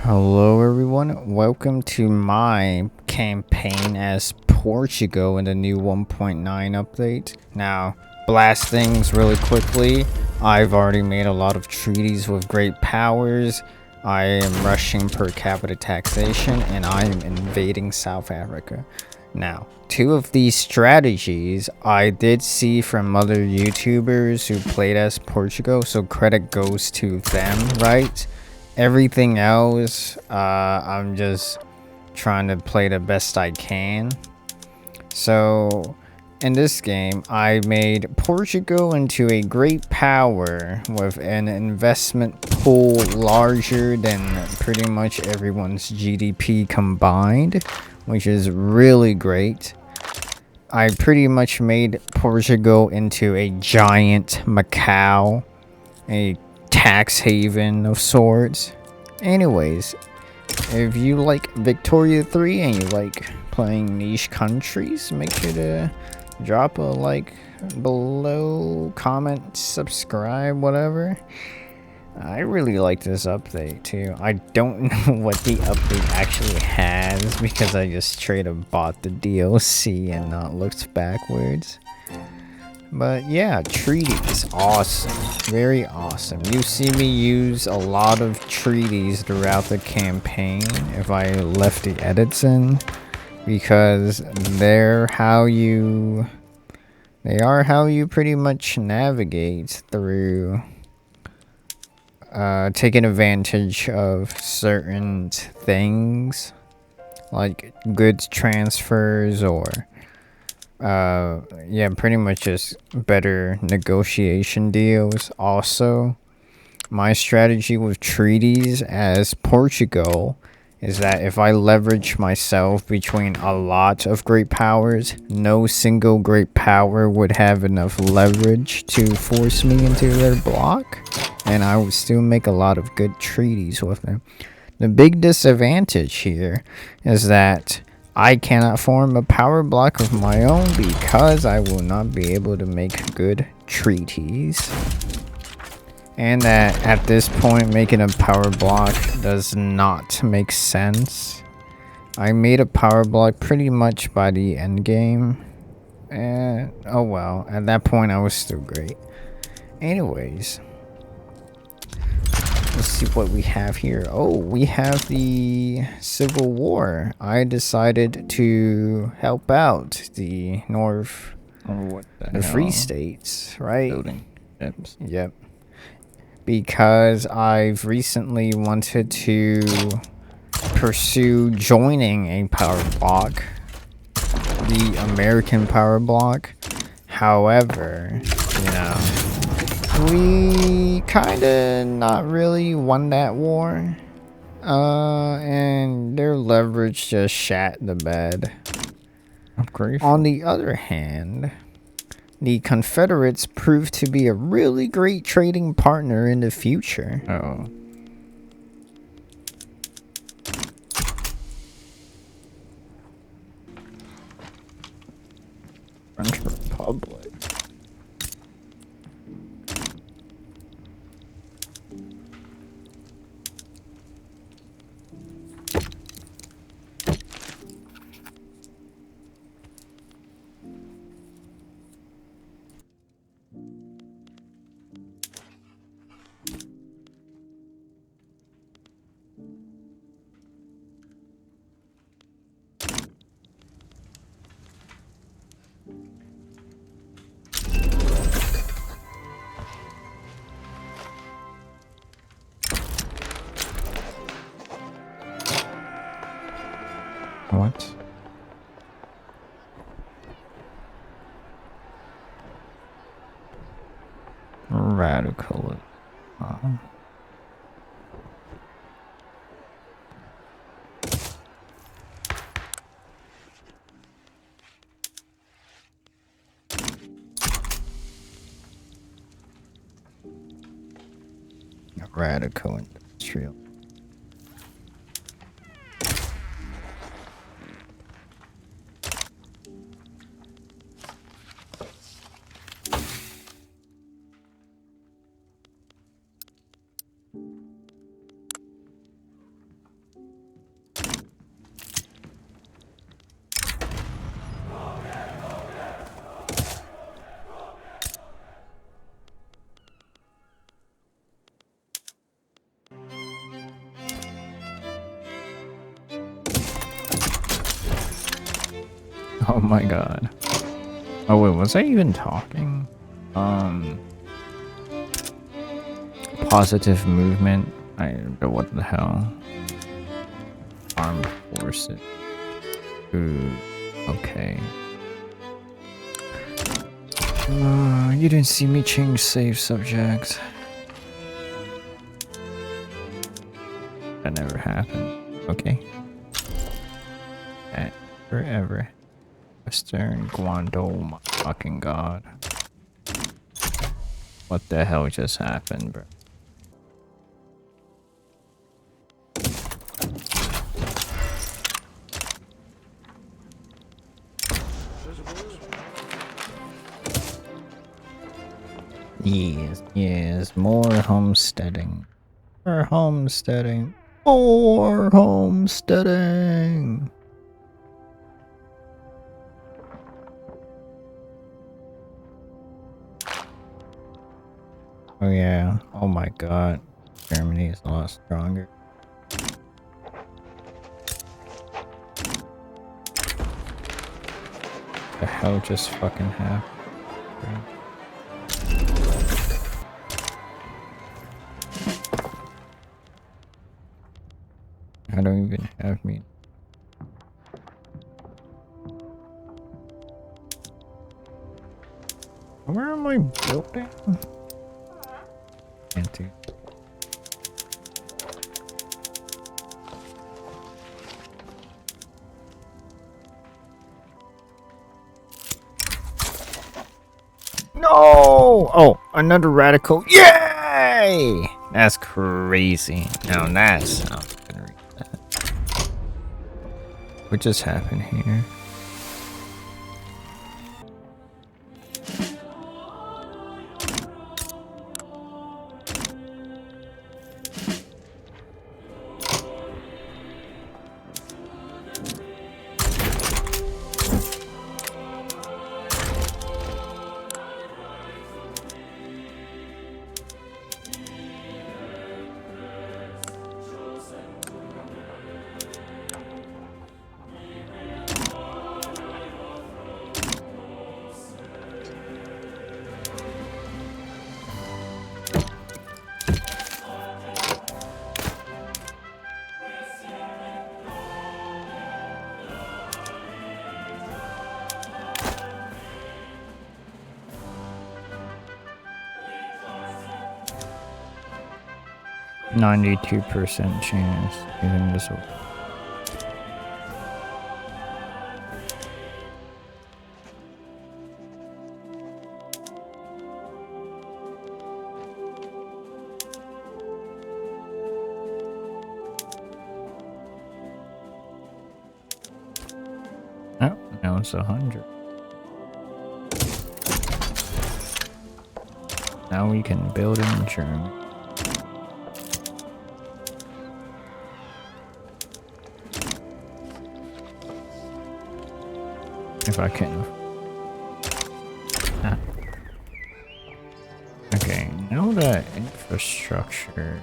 Hello everyone, welcome to my campaign as Portugal in the new 1.9 update. Now, blast things really quickly. I've already made a lot of treaties with great powers. I am rushing per capita taxation and I am invading South Africa. Now, two of these strategies I did see from other YouTubers who played as Portugal, so credit goes to them, right? Everything else, I'm just trying to play the best I can. So, in this game, I made Portugal into a great power with an investment pool larger than pretty much everyone's GDP combined, which is really great. I pretty much made Portugal into a giant Macau, a tax haven of sorts. Anyways, if you like Victoria 3 and you like playing niche countries, make sure to drop a like below, comment, subscribe, whatever. I really like this update too. I don't know what the update actually has because I just straight up bought the DLC and not looked backwards. But yeah, treaties, awesome, very awesome. You see me use a lot of treaties throughout the campaign if I left the edits in, because they are how you pretty much navigate through taking advantage of certain things like goods transfers or yeah, pretty much just better negotiation deals. Also, my strategy with treaties as Portugal is that if I leverage myself between a lot of great powers, no single great power would have enough leverage to force me into their block, and I would still make a lot of good treaties with them. The big disadvantage here is that I cannot form a power block of my own because I will not be able to make good treaties. And that at this point making a power block does not make sense. I made a power block pretty much by the end game. And oh well, at that point I was still great. Anyways, let's see what we have here. Oh, we have the Civil War. I decided to help out the North, the Free States, right? Building ships. Yep. Because I've recently wanted to pursue joining a power block, the American power block. However, you know, we kinda not really won that war. And their leverage just shat the bed. I'm grateful. On the other hand, the Confederates proved to be a really great trading partner in the future. Oh. French Republic. What? Radical. Radical industrial. Oh my god. Oh wait, was I even talking? Positive movement. I don't know what the hell. Armed forces. Ooh, okay. You didn't see me change save subject. That never happened. Okay. Forever. Western Guangdong, my fucking god. What the hell just happened, bro? Yes, more homesteading. More homesteading. More homesteading. Oh yeah. Oh my god. Germany is a lot stronger. The hell just fucking happened? I don't even have me. Where am I building? Anti. No! Oh, another radical. Yay! That's crazy. Now that's not gonna read that. What just happened here? %92 chance using this one. Oh, now it's 100. Now we can build in Germany. If I can. Ah. Okay, now that infrastructure.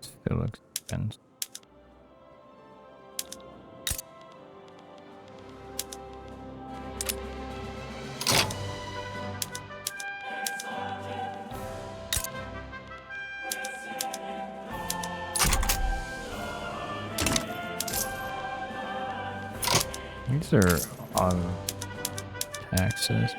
Still looks expensive. These are on taxes.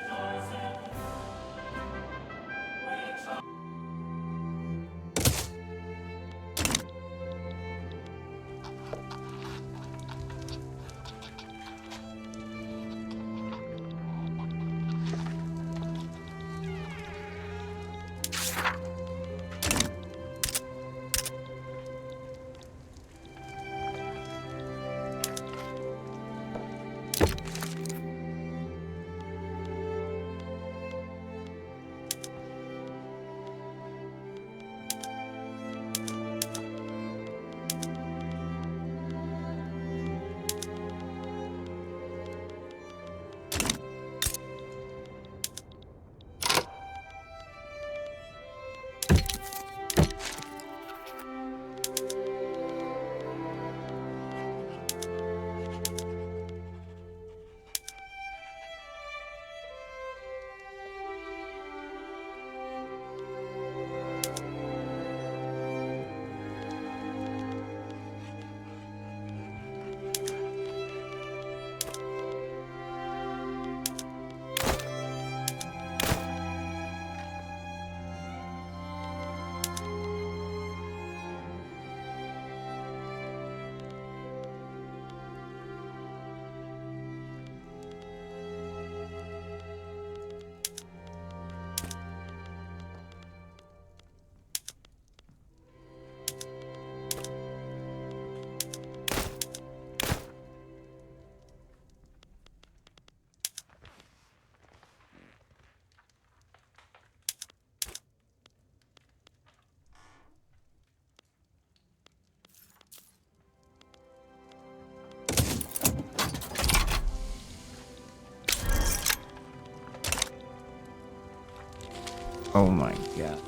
Oh my god.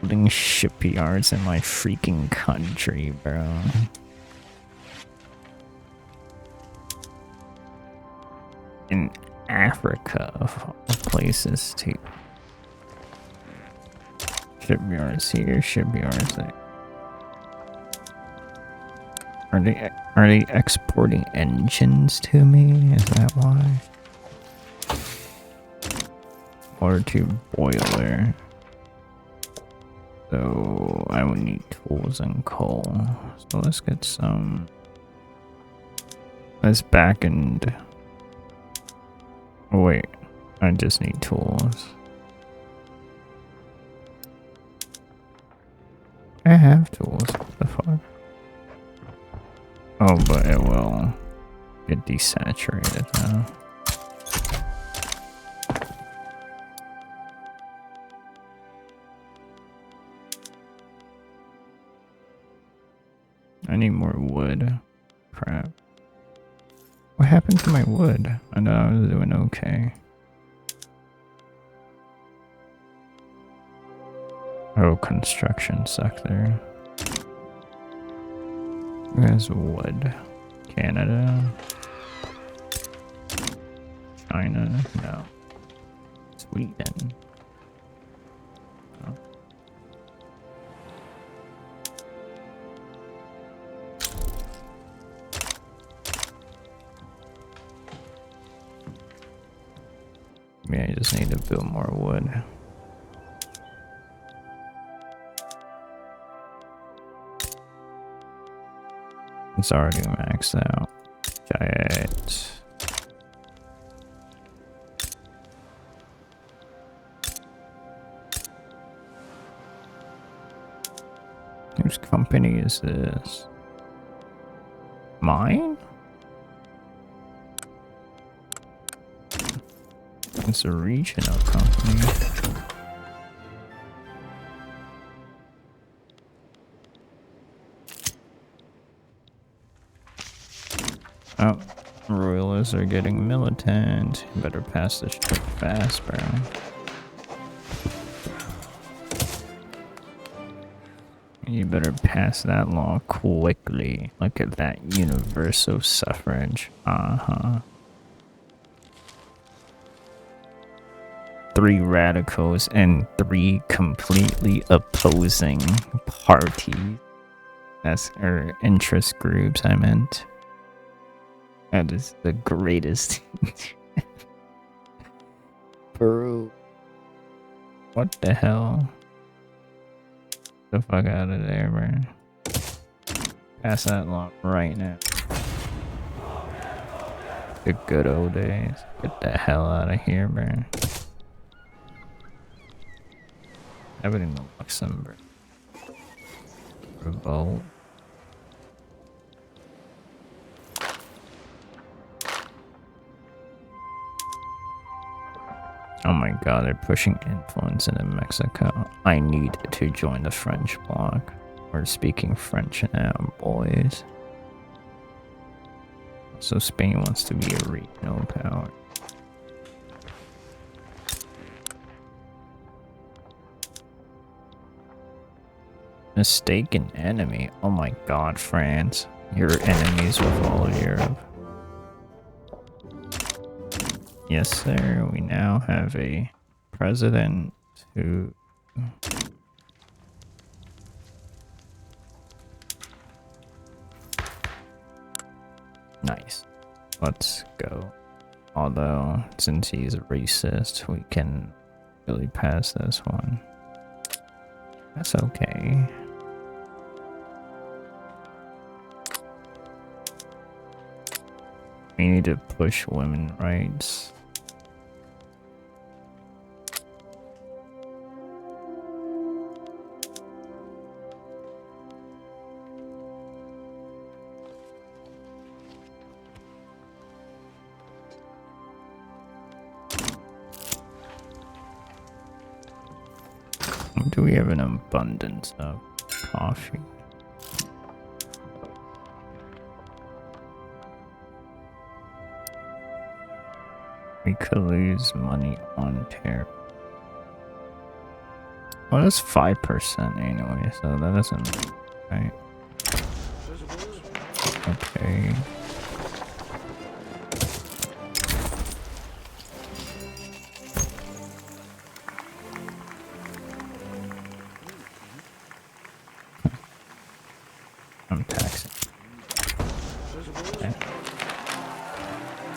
Building shipyards in my freaking country, bro. In Africa, of all places, too. Shipyards here, shipyards there. Are they exporting engines to me? Is that why? Water tube boiler. So I would need tools and coal. So let's get some. Let's back end. Oh wait, I just need tools. I have tools. What the fuck? Oh, but it will get desaturated now. I need more wood. Crap. What happened to my wood? I know I was doing okay. Oh, construction sector. Who has wood? Canada? China? No. Sweden? Oh. Yeah, I just need to build more wood. It's already maxed out. Giant. Whose company is this? Mine? It's a regional company. Oh, royalists are getting militant. You better pass this shit fast, bro. You better pass that law quickly. Look at that universal suffrage. Uh-huh. 3 radicals and 3 completely opposing parties. That's or interest groups, I meant. That is the greatest. Bro. What the hell? Get the fuck out of there, man. Pass that law right now. The good old days. Get the hell out of here, man. Have it in the Luxembourg. Revolt. Oh my god, they're pushing influence into Mexico. I need to join the French bloc. We're speaking French now, boys. So Spain wants to be a regional power. Mistaken enemy? Oh my god, France. You're enemies with all of Europe. Yes, sir. We now have a president who... Nice. Let's go. Although, since he's a racist, we can really pass this one. That's okay. We need to push women's rights. Do we have an abundance of coffee? We could lose money on tariff. Well, that's 5% anyway, so that doesn't right. Okay. I'm taxing. Okay.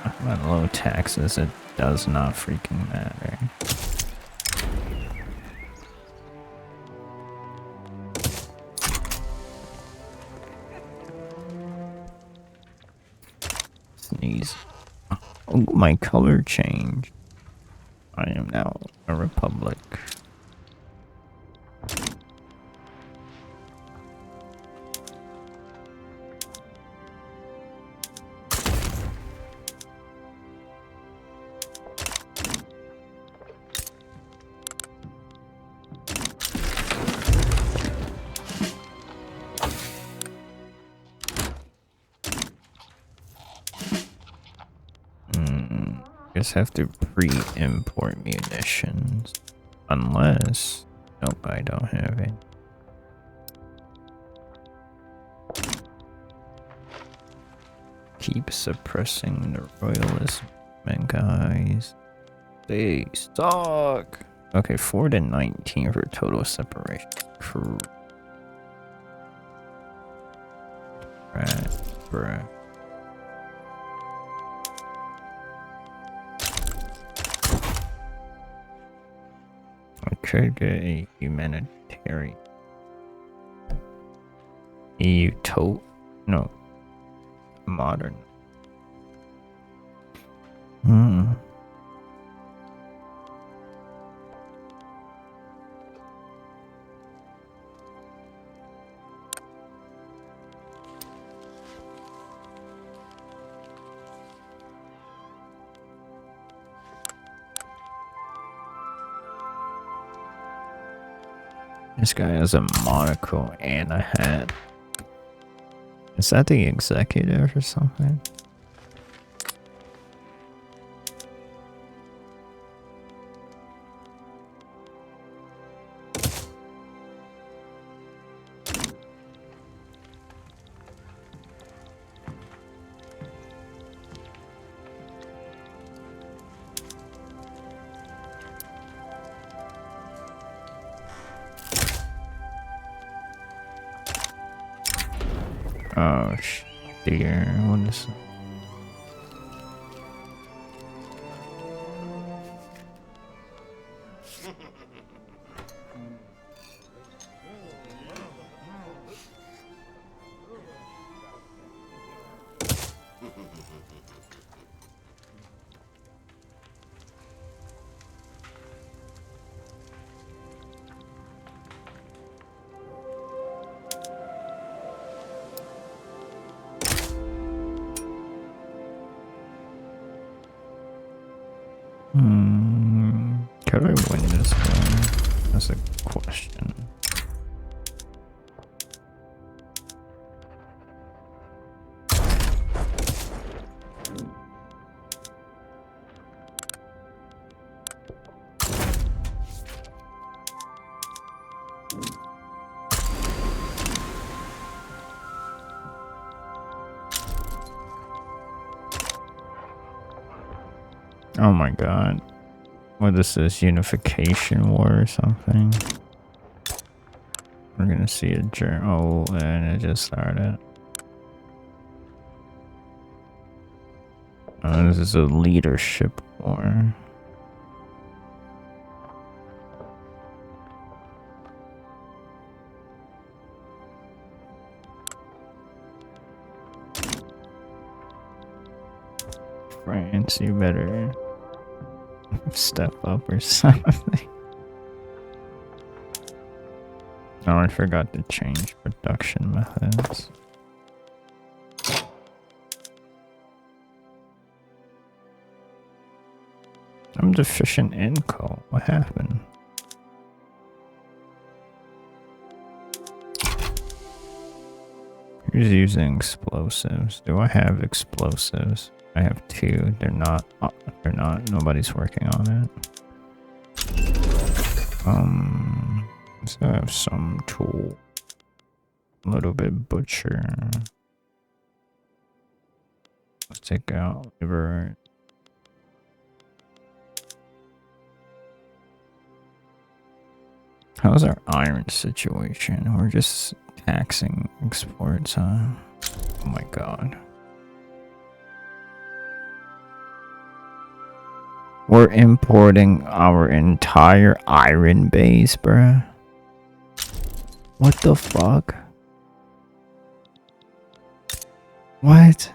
At low taxes, it does not freaking matter. Sneeze. Oh, my color changed. I am now a republic. Just have to pre-import munitions. Unless... Nope, I don't have it. Keep suppressing the royalist movement, guys. They suck! Okay, 4 to 19 for total separation. Right, bruh. I could get a humanitarian. No. Modern. This guy has a monocle and a hat. Is that the executive or something? Oh, dear. What is it? Could I win this one? That's a question. Oh my god. What is this? Unification war or something? We're gonna see a journal. Oh, and it just started. Oh, this is a leadership war. France, you better step up or something. Oh, I forgot to change production methods. I'm deficient in coal. What happened? Who's using explosives? Do I have explosives? I have 2. They're not. Nobody's working on it. So I have some tool. A little bit butcher. Let's take out labor. How's our iron situation? We're just taxing exports, huh? Oh my god. We're importing our entire iron base, bruh. What the fuck? What?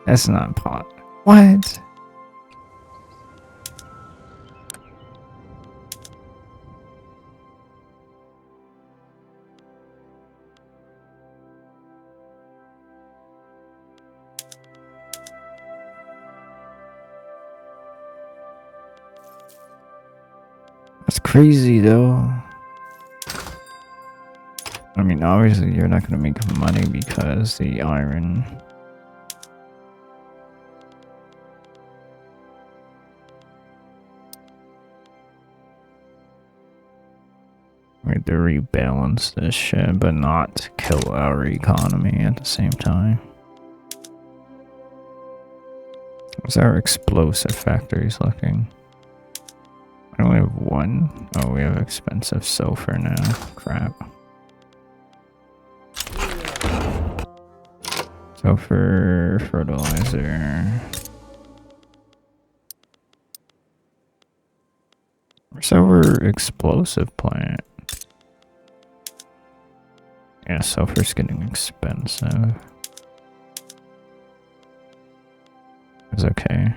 That's not pot. What? That's crazy though. I mean, obviously you're not gonna make money because the iron. We have to rebalance this shit, but not kill our economy at the same time. What's our explosive factories looking? I only have 1. Oh, we have expensive sulfur now. Crap. Sulfur fertilizer. Where's our explosive plant? Yeah, sulfur's getting expensive. It's okay.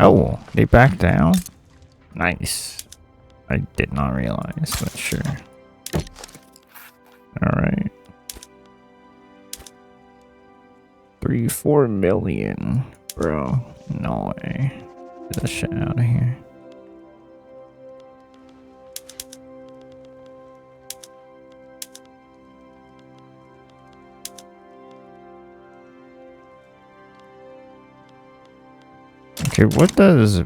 Oh, they backed down? Nice. I did not realize, but sure. Alright. 3-4 million. Bro, no way. Get this shit out of here. Okay, what does...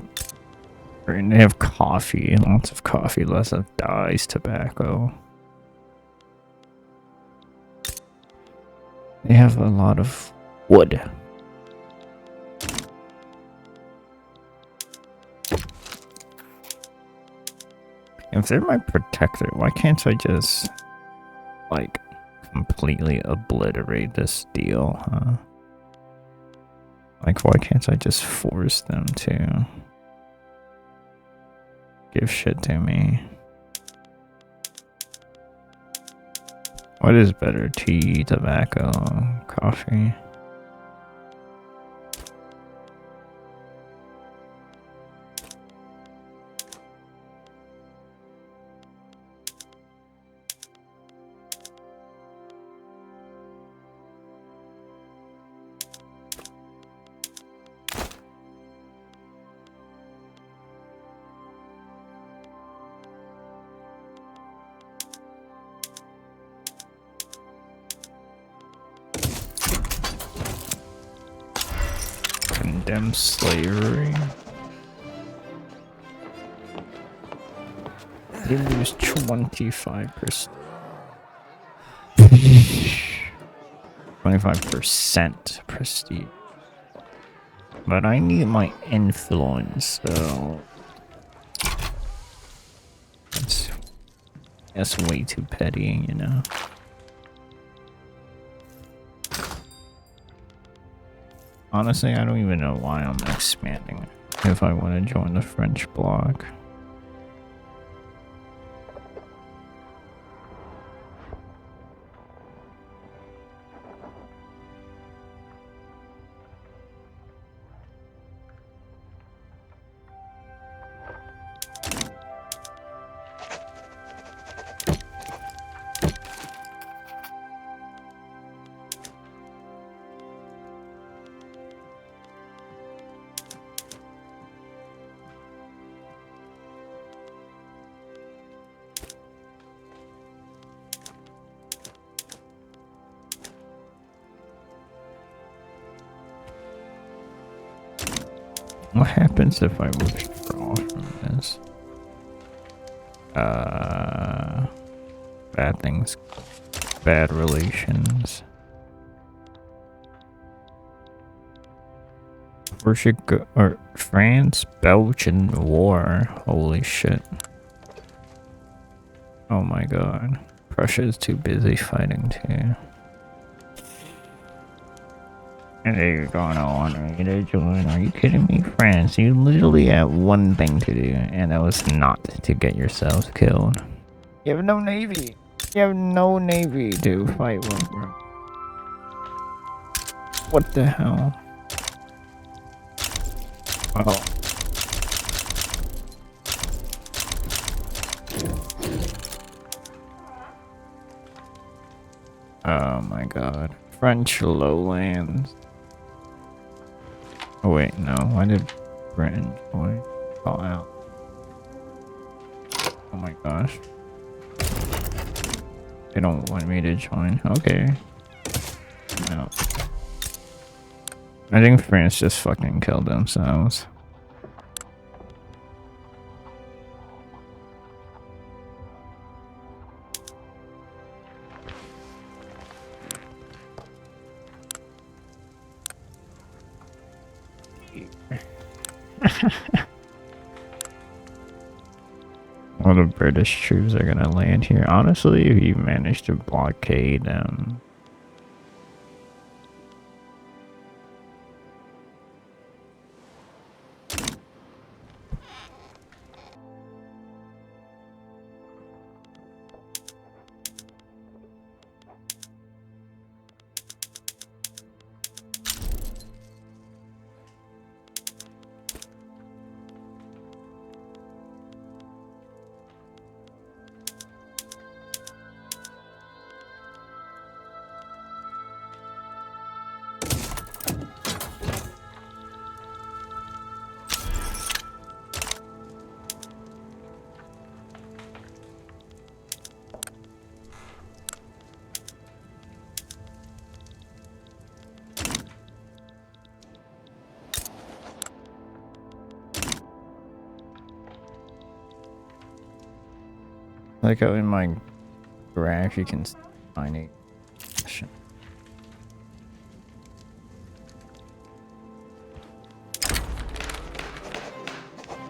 They have coffee, lots of coffee, less of dyes, tobacco. They have a lot of wood. If they're my protector, why can't I just, like, completely obliterate this deal, huh? Like, why can't I just force them to give shit to me? What is better, tea, tobacco, coffee? Condemn slavery. They lose 25%. 25% prestige. But I need my influence, so that's way too petty, you know. Honestly, I don't even know why I'm expanding it if I want to join the French bloc. What happens if I withdraw from this? Bad things. Bad relations. Where should go? Or France, Belgian war. Holy shit. Oh my god. Prussia is too busy fighting too. And they're gonna want me to join. Are you kidding me? France, you literally have one thing to do, and that was not to get yourselves killed. You have no navy. You have no navy to fight with, bro. What the hell? Oh. Oh my god. French lowlands. Oh wait, no. Why did Britain fall out? Oh my gosh. They don't want me to join. Okay. No. I think France just fucking killed themselves. All the British troops are gonna land here. Honestly, if you manage to blockade them. Like how in my graph you can find a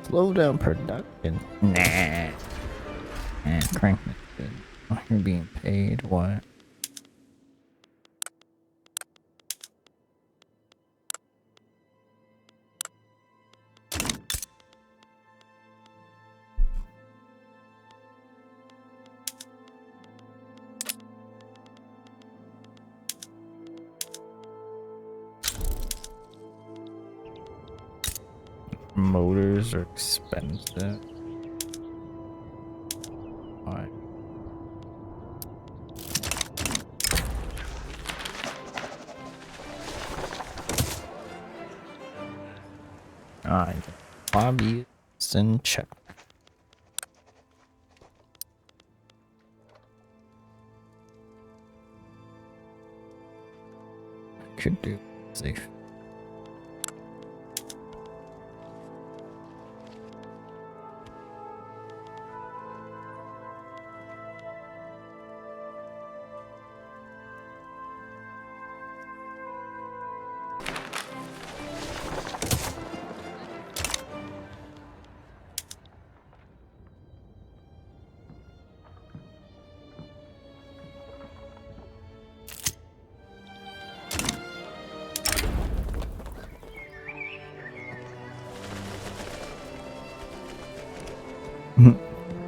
slow down production. Nah. And crank it. Oh, you're being paid what? Motors are expensive. Why? Alright. Lobbyists in check. Could do safe.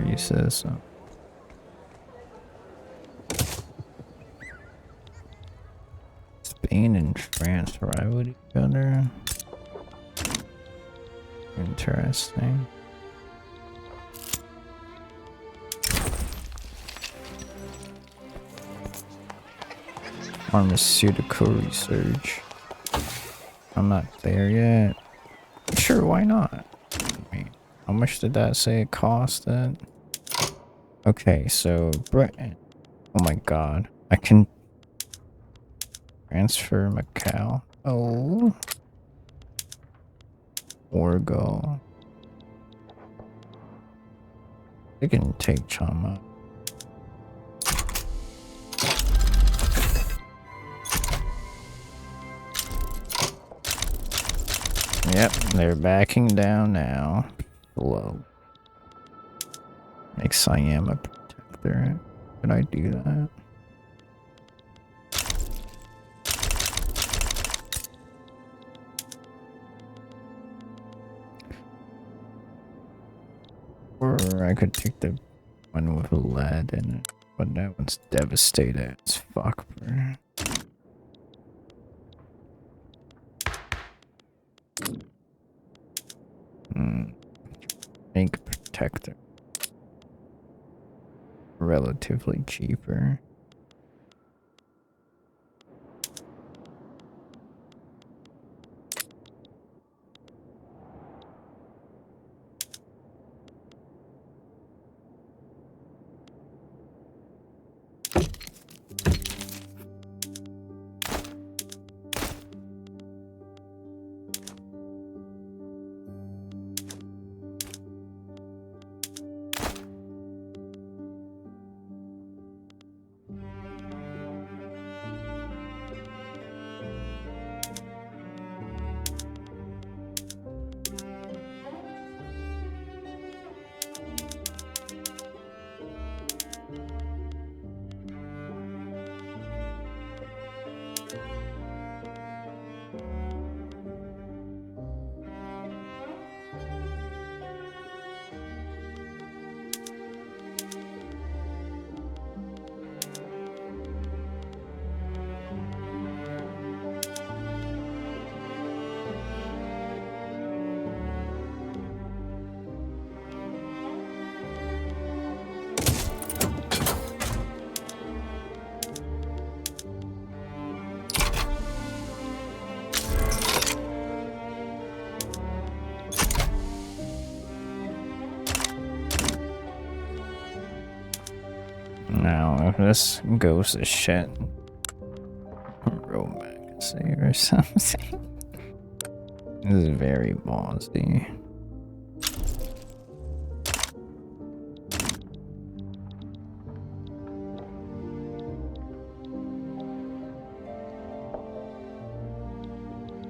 He says so. Spain and France rival each other. Interesting. Pharmaceutical research. I'm not there yet. Sure, why not? I mean, how much did that say it cost then? Okay, so Britain. Oh my god. I can transfer Macau. Oh. Orgo. They can take Chama. Yep, they're backing down now. Below. Make Siam a protector. Can I do that? Or I could take the one with lead in it, but that one's devastated as fuck, bro. Make protector. Relatively cheaper. Now, if this goes to shit, romance or something. This is very ballsy.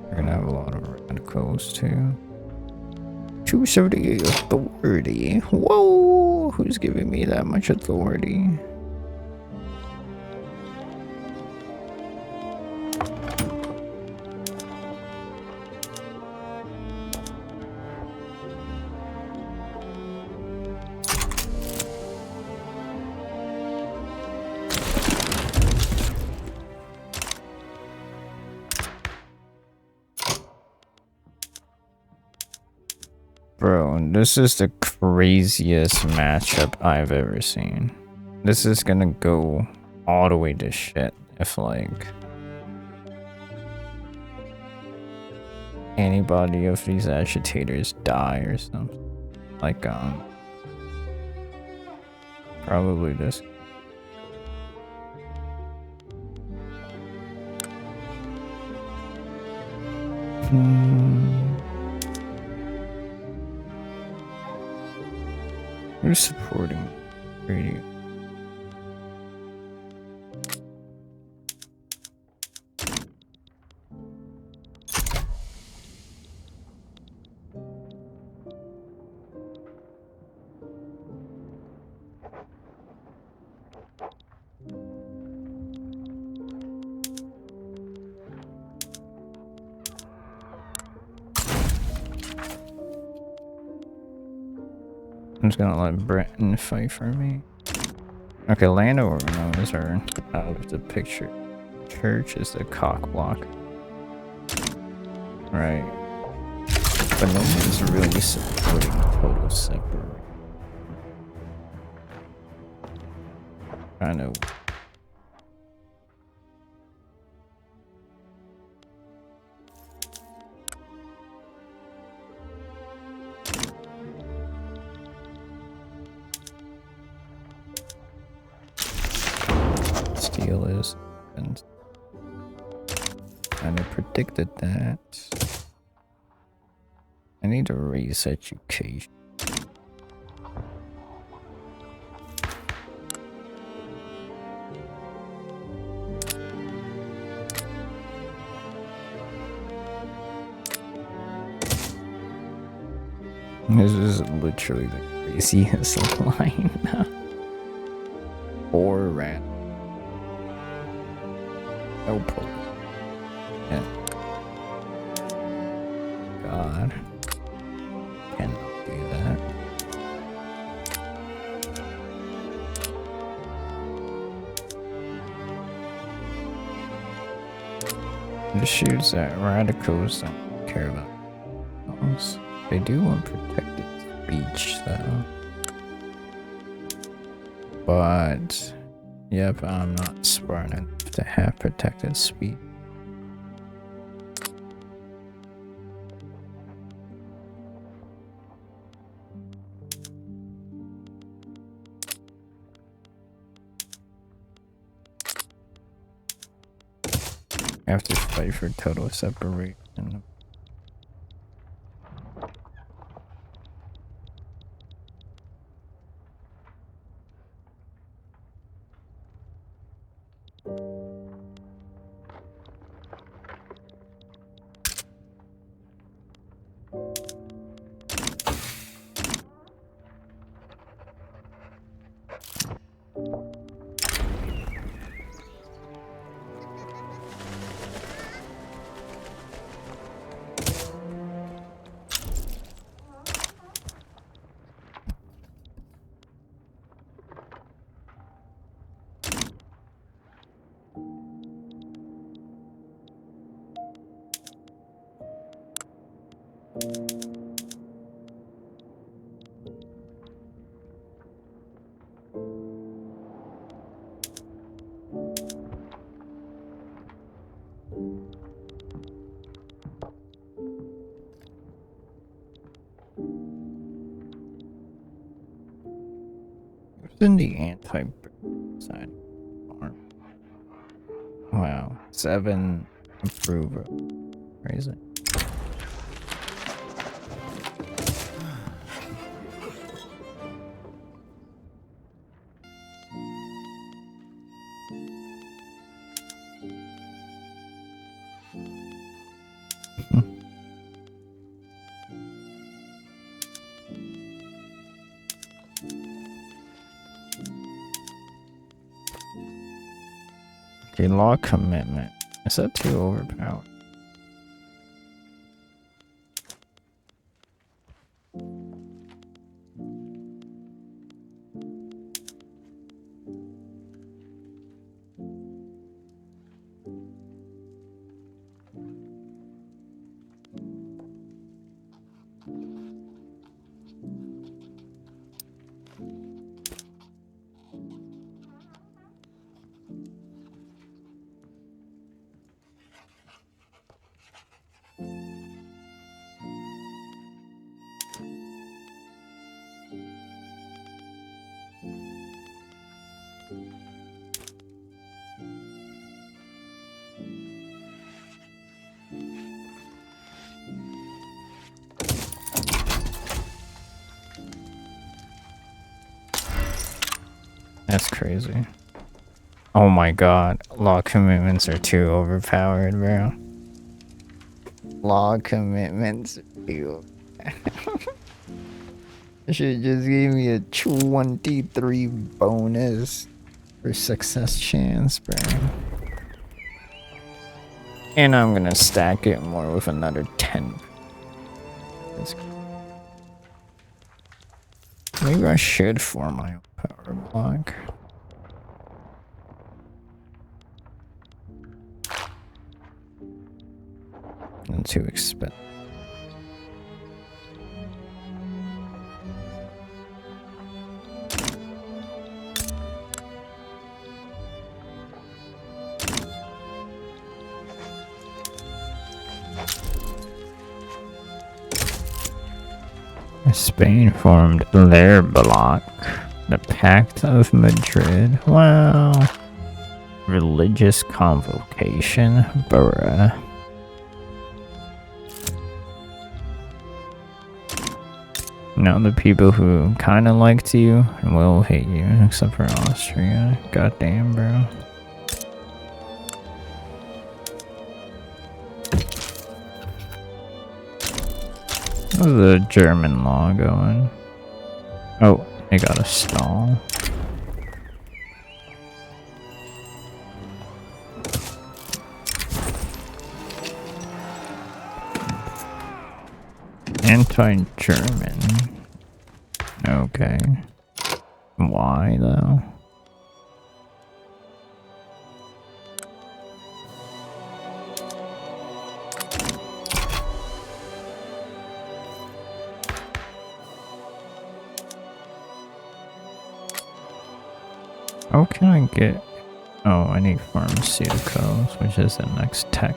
We're gonna have a lot of radicals too. 270 authority. Whoa! Who's giving me that much authority? Bro, this is the craziest matchup I've ever seen. This is gonna go all the way to shit if, like, anybody of these agitators die or something. Like, probably this. Who's supporting radio? I'm just gonna let Breton fight for me. Okay, landowners are out of the picture. Church is the cock block. Right. But no one's really supporting total separate. Kind of. Steel is, and I predicted that. I need to raise education. This is literally the craziest line. Or rat. No problem. Yeah. God. Cannot do that. The shoots at radicals don't care about those. They do want protected speech though. But yep, I'm not smart enough to have protected speech. I have to fight for total separation. In the anti-side farm. Wow, 7 approval. Crazy. Okay, law commitment. Is that too overpowered? That's crazy. Oh my god, law commitments are too overpowered, bro. Law commitments are too should just give me a 23 bonus for success chance, bro. And I'm gonna stack it more with another 10. Maybe I should form my own power block. And too expensive. Spain formed their bloc, the Pact of Madrid. Wow. Religious convocation, bruh. Now the people who kind of liked you will hate you, except for Austria. Goddamn, bro. How's the German law going? Oh, they got a stall. Anti-German. Okay. Why though? How can I get... Oh, I need pharmaceuticals, which is the next tech.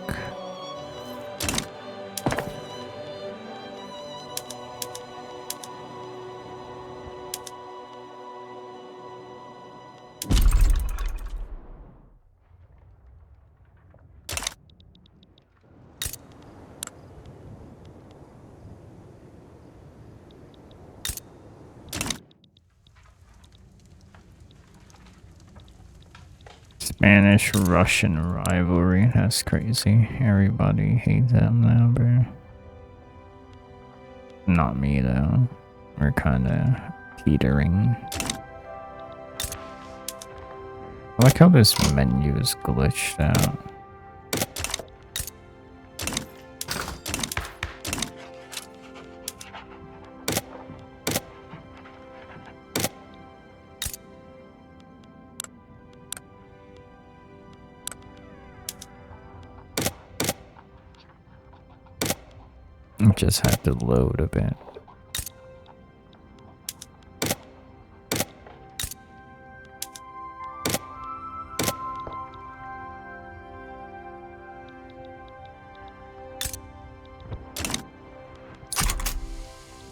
Spanish-Russian rivalry. That's crazy. Everybody hates them now, bro. Not me, though. We're kinda teetering. I like how this menu is glitched out. Just have to load a bit.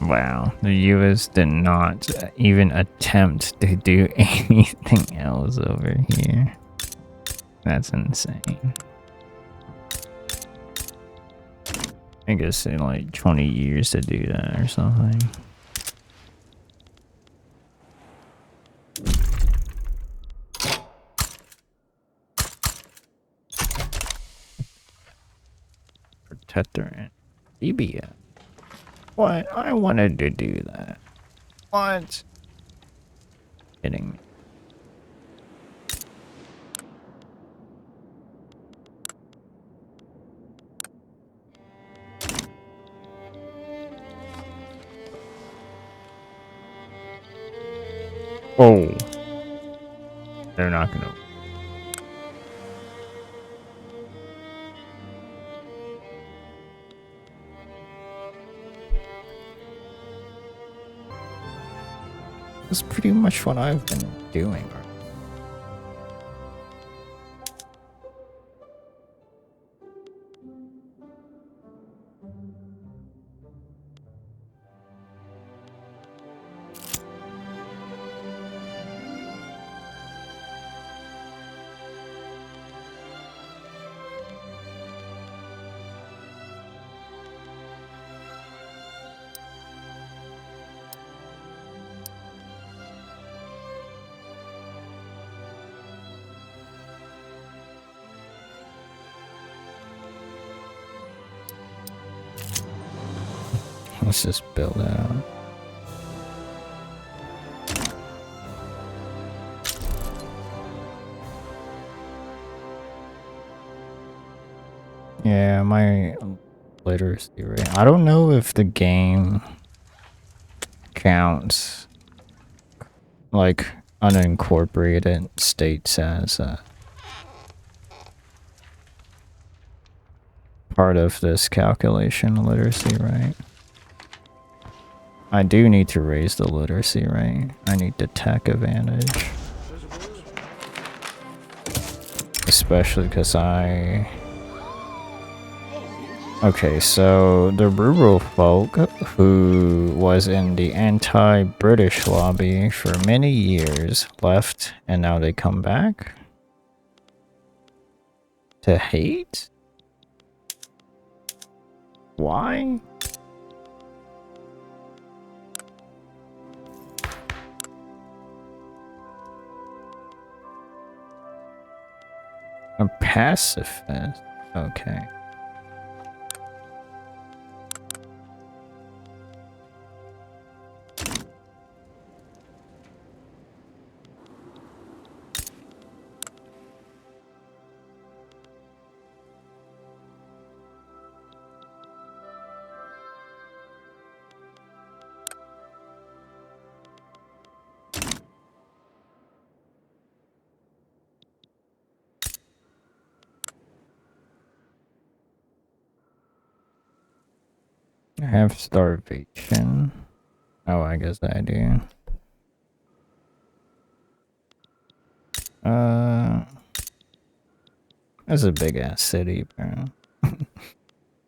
Wow, the US did not even attempt to do anything else over here. That's insane. I guess in like 20 years to do that or something. Protector and EBA. What? I wanted to do that. What? Kidding me. Oh. They're not gonna. That's pretty much what I've been doing. Let's just build out. Yeah, my literacy rate. I don't know if the game counts like unincorporated states as part of this calculation, literacy rate. I do need to raise the literacy rate. I need the tech advantage. Especially because Okay, so the rural folk who was in the anti-British lobby for many years left, and now they come back to hate? Why? A pacifist. Okay. I have starvation. Oh, I guess I do. That's a big ass city, bro.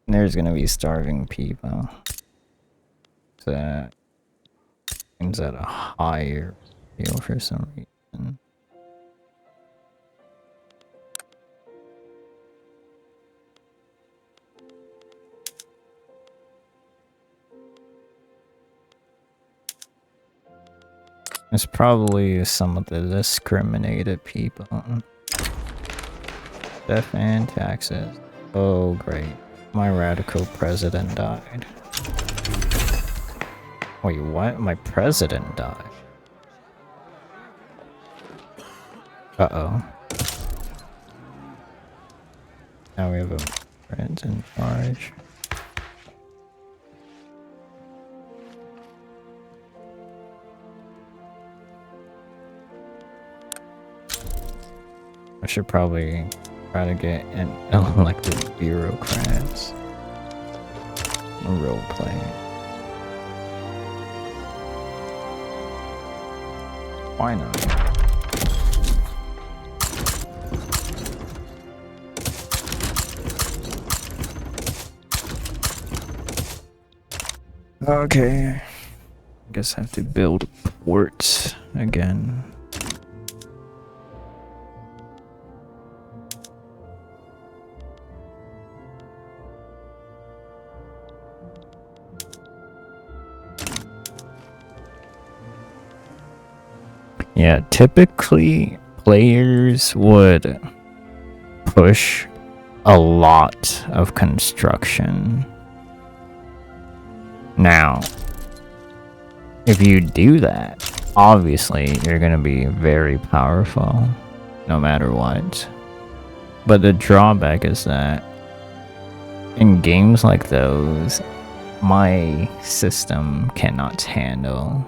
There's gonna be starving people. That seems at a higher deal for some reason. It's probably some of the discriminated people. Death and taxes. Oh, great. My radical president died. Wait, what? My president died? Uh-oh. Now we have a friend in charge. I should probably try to get an elected bureaucrats. Role play. Why not? Okay. I guess I have to build ports again. Yeah, typically players would push a lot of construction. Now, if you do that, obviously you're gonna be very powerful, no matter what. But the drawback is that in games like those, my system cannot handle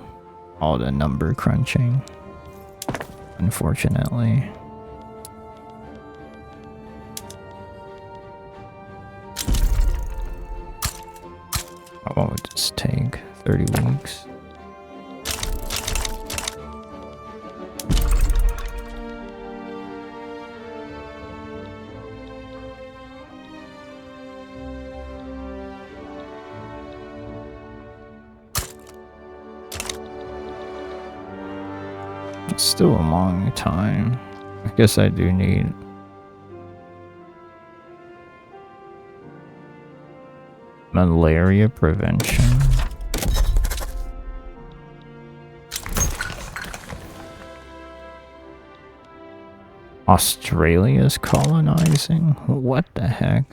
all the number crunching, unfortunately. What would this take? 30 weeks? It's still a long time. I guess I do need malaria prevention. Australia's colonizing? What the heck?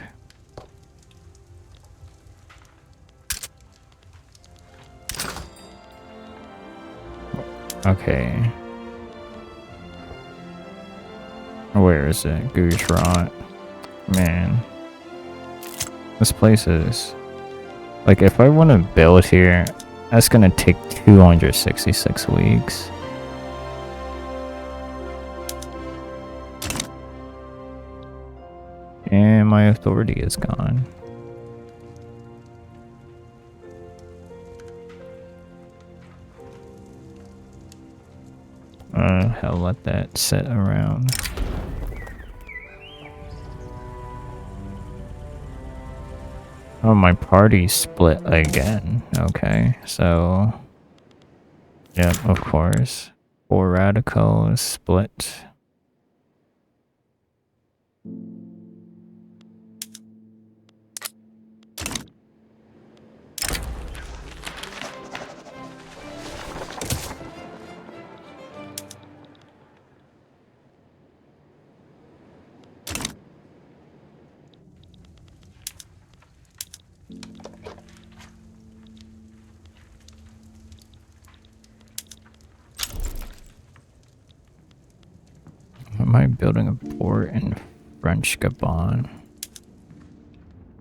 Okay. Where is it? Gujarat. Man. This place is... Like, if I want to build here, that's gonna take 266 weeks. And my authority is gone. Hell, let that sit around. Oh, my party split again. Okay, so... Yep, of course. 4 radicals split. I building a port in French Gabon?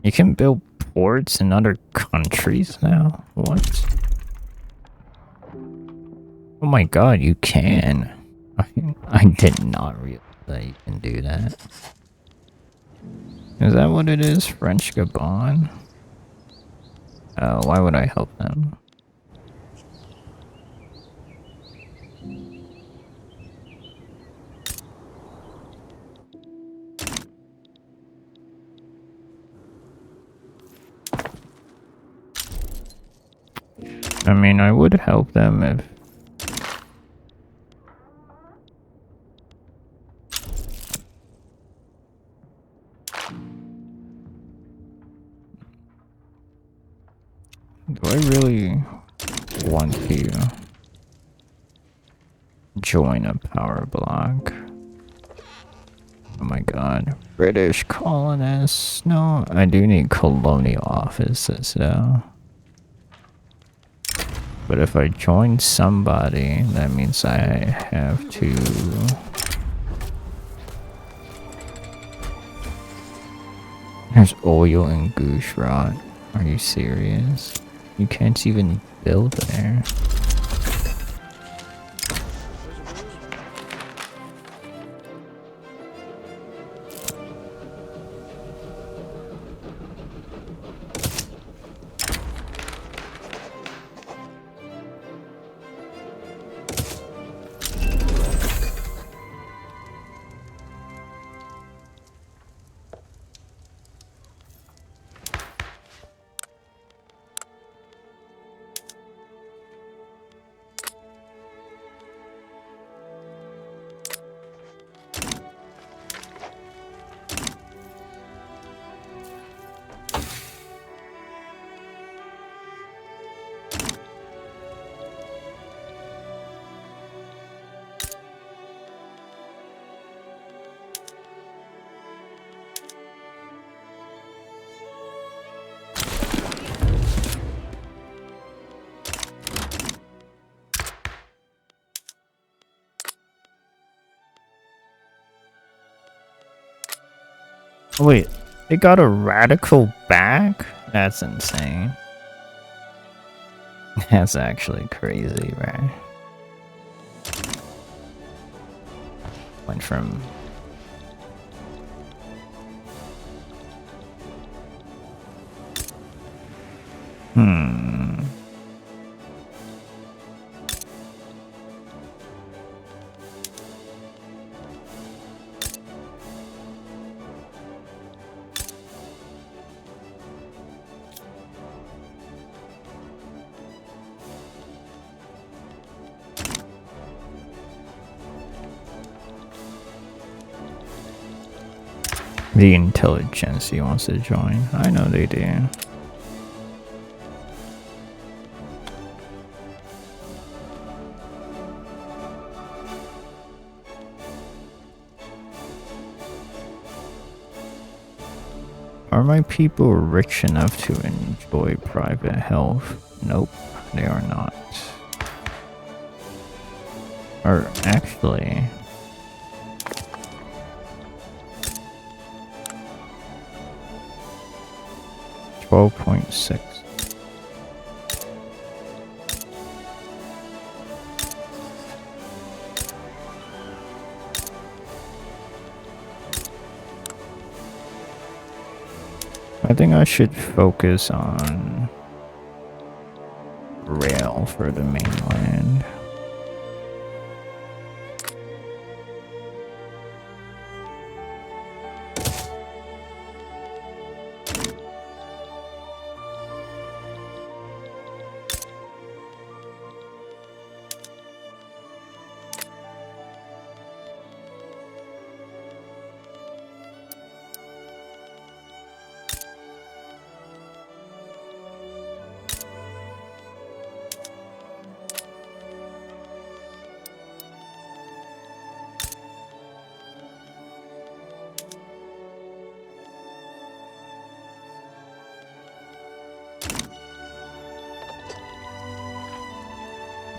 You can build ports in other countries now? What? Oh my god, you can. I did not realize that you can do that. Is that what it is? French Gabon? Why would I help them? I mean, I would help them if... Do I really want to join a power block? Oh my god. British colonists. No, I do need colonial offices though. But if I join somebody, that means I have to... There's oil and goose rot. Are you serious? You can't even build there. Wait, they got a radical back? That's insane. That's actually crazy, right? Went from... The intelligentsia wants to join. I know they do. Are my people rich enough to enjoy private health? Nope, they are not. Or actually... 12.6. I think I should focus on rail for the mainland.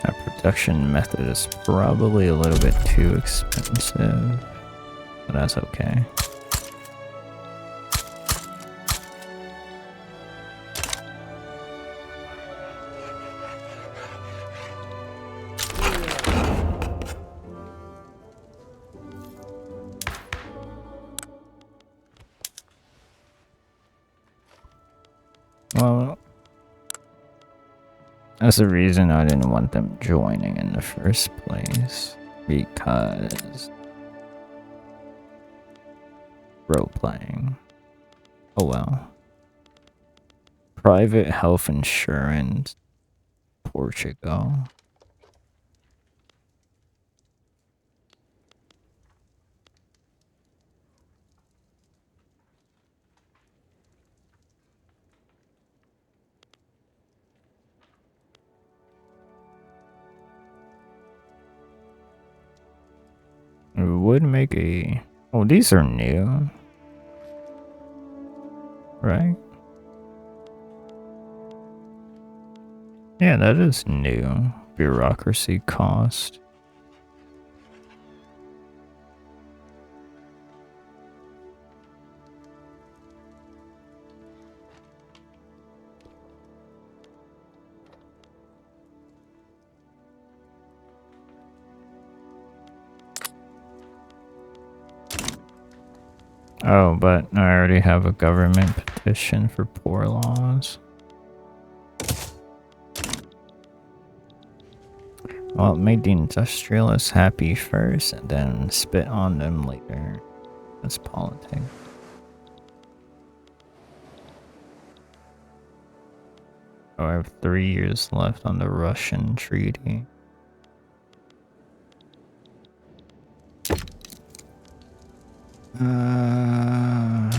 That production method is probably a little bit too expensive. but that's okay. Well, that's the reason I didn't want them joining in the first place, because role playing. Oh well. Private health insurance, Portugal. It would make a... Oh, these are new. Right? Yeah, that is new. Bureaucracy cost. Oh, but I already have a government petition for poor laws. Well, it made the industrialists happy first and then spit on them later. That's politics. Oh, I have 3 years left on the Russian treaty. I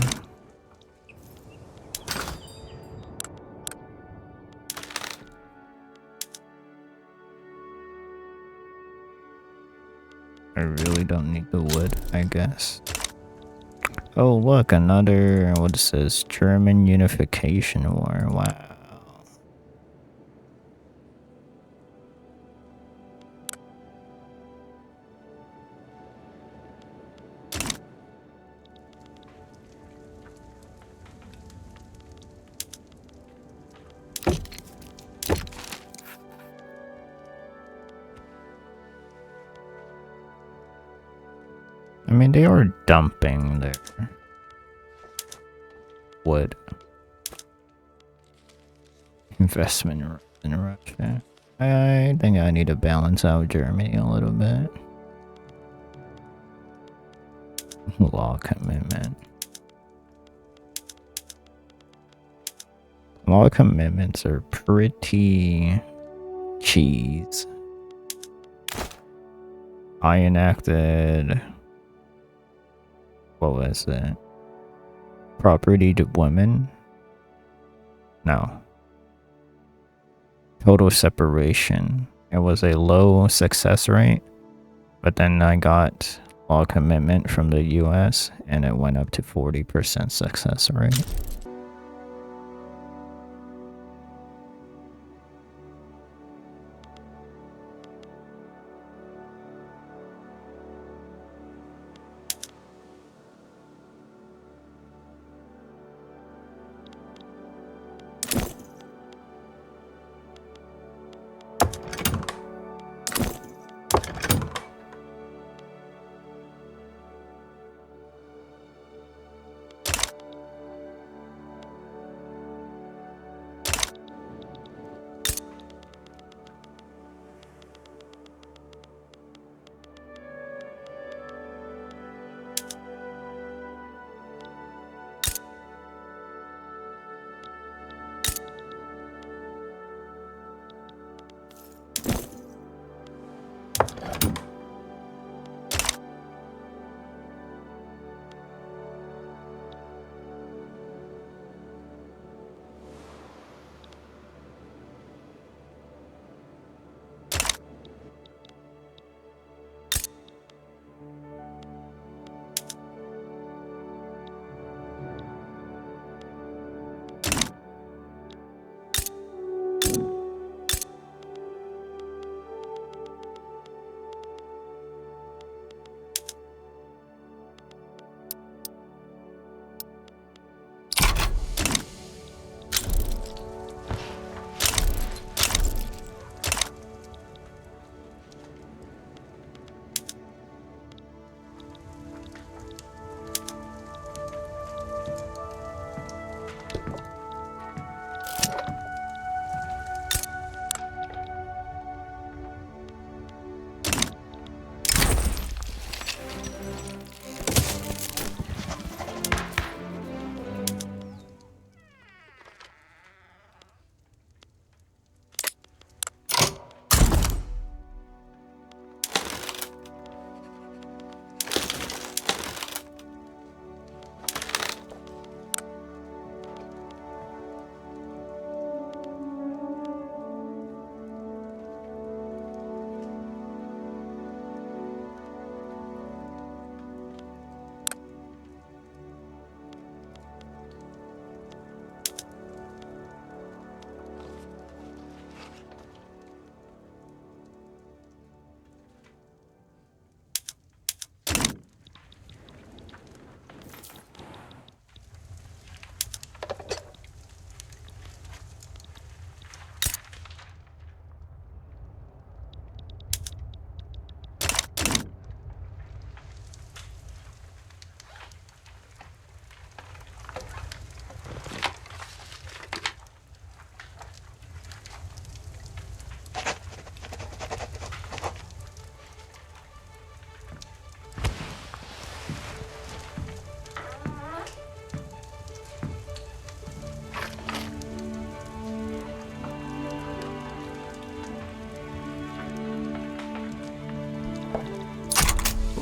really don't need the wood, I guess. Oh, look, another, what is this? German Unification War. Wow. I mean, they are dumping their wood investment in Russia. I think I need to balance out Germany a little bit. Law commitment. Law commitments are pretty cheese. I enacted... What was it? Property to women? No. Total separation. It was a low success rate, but then I got law commitment from the US and it went up to 40% success rate.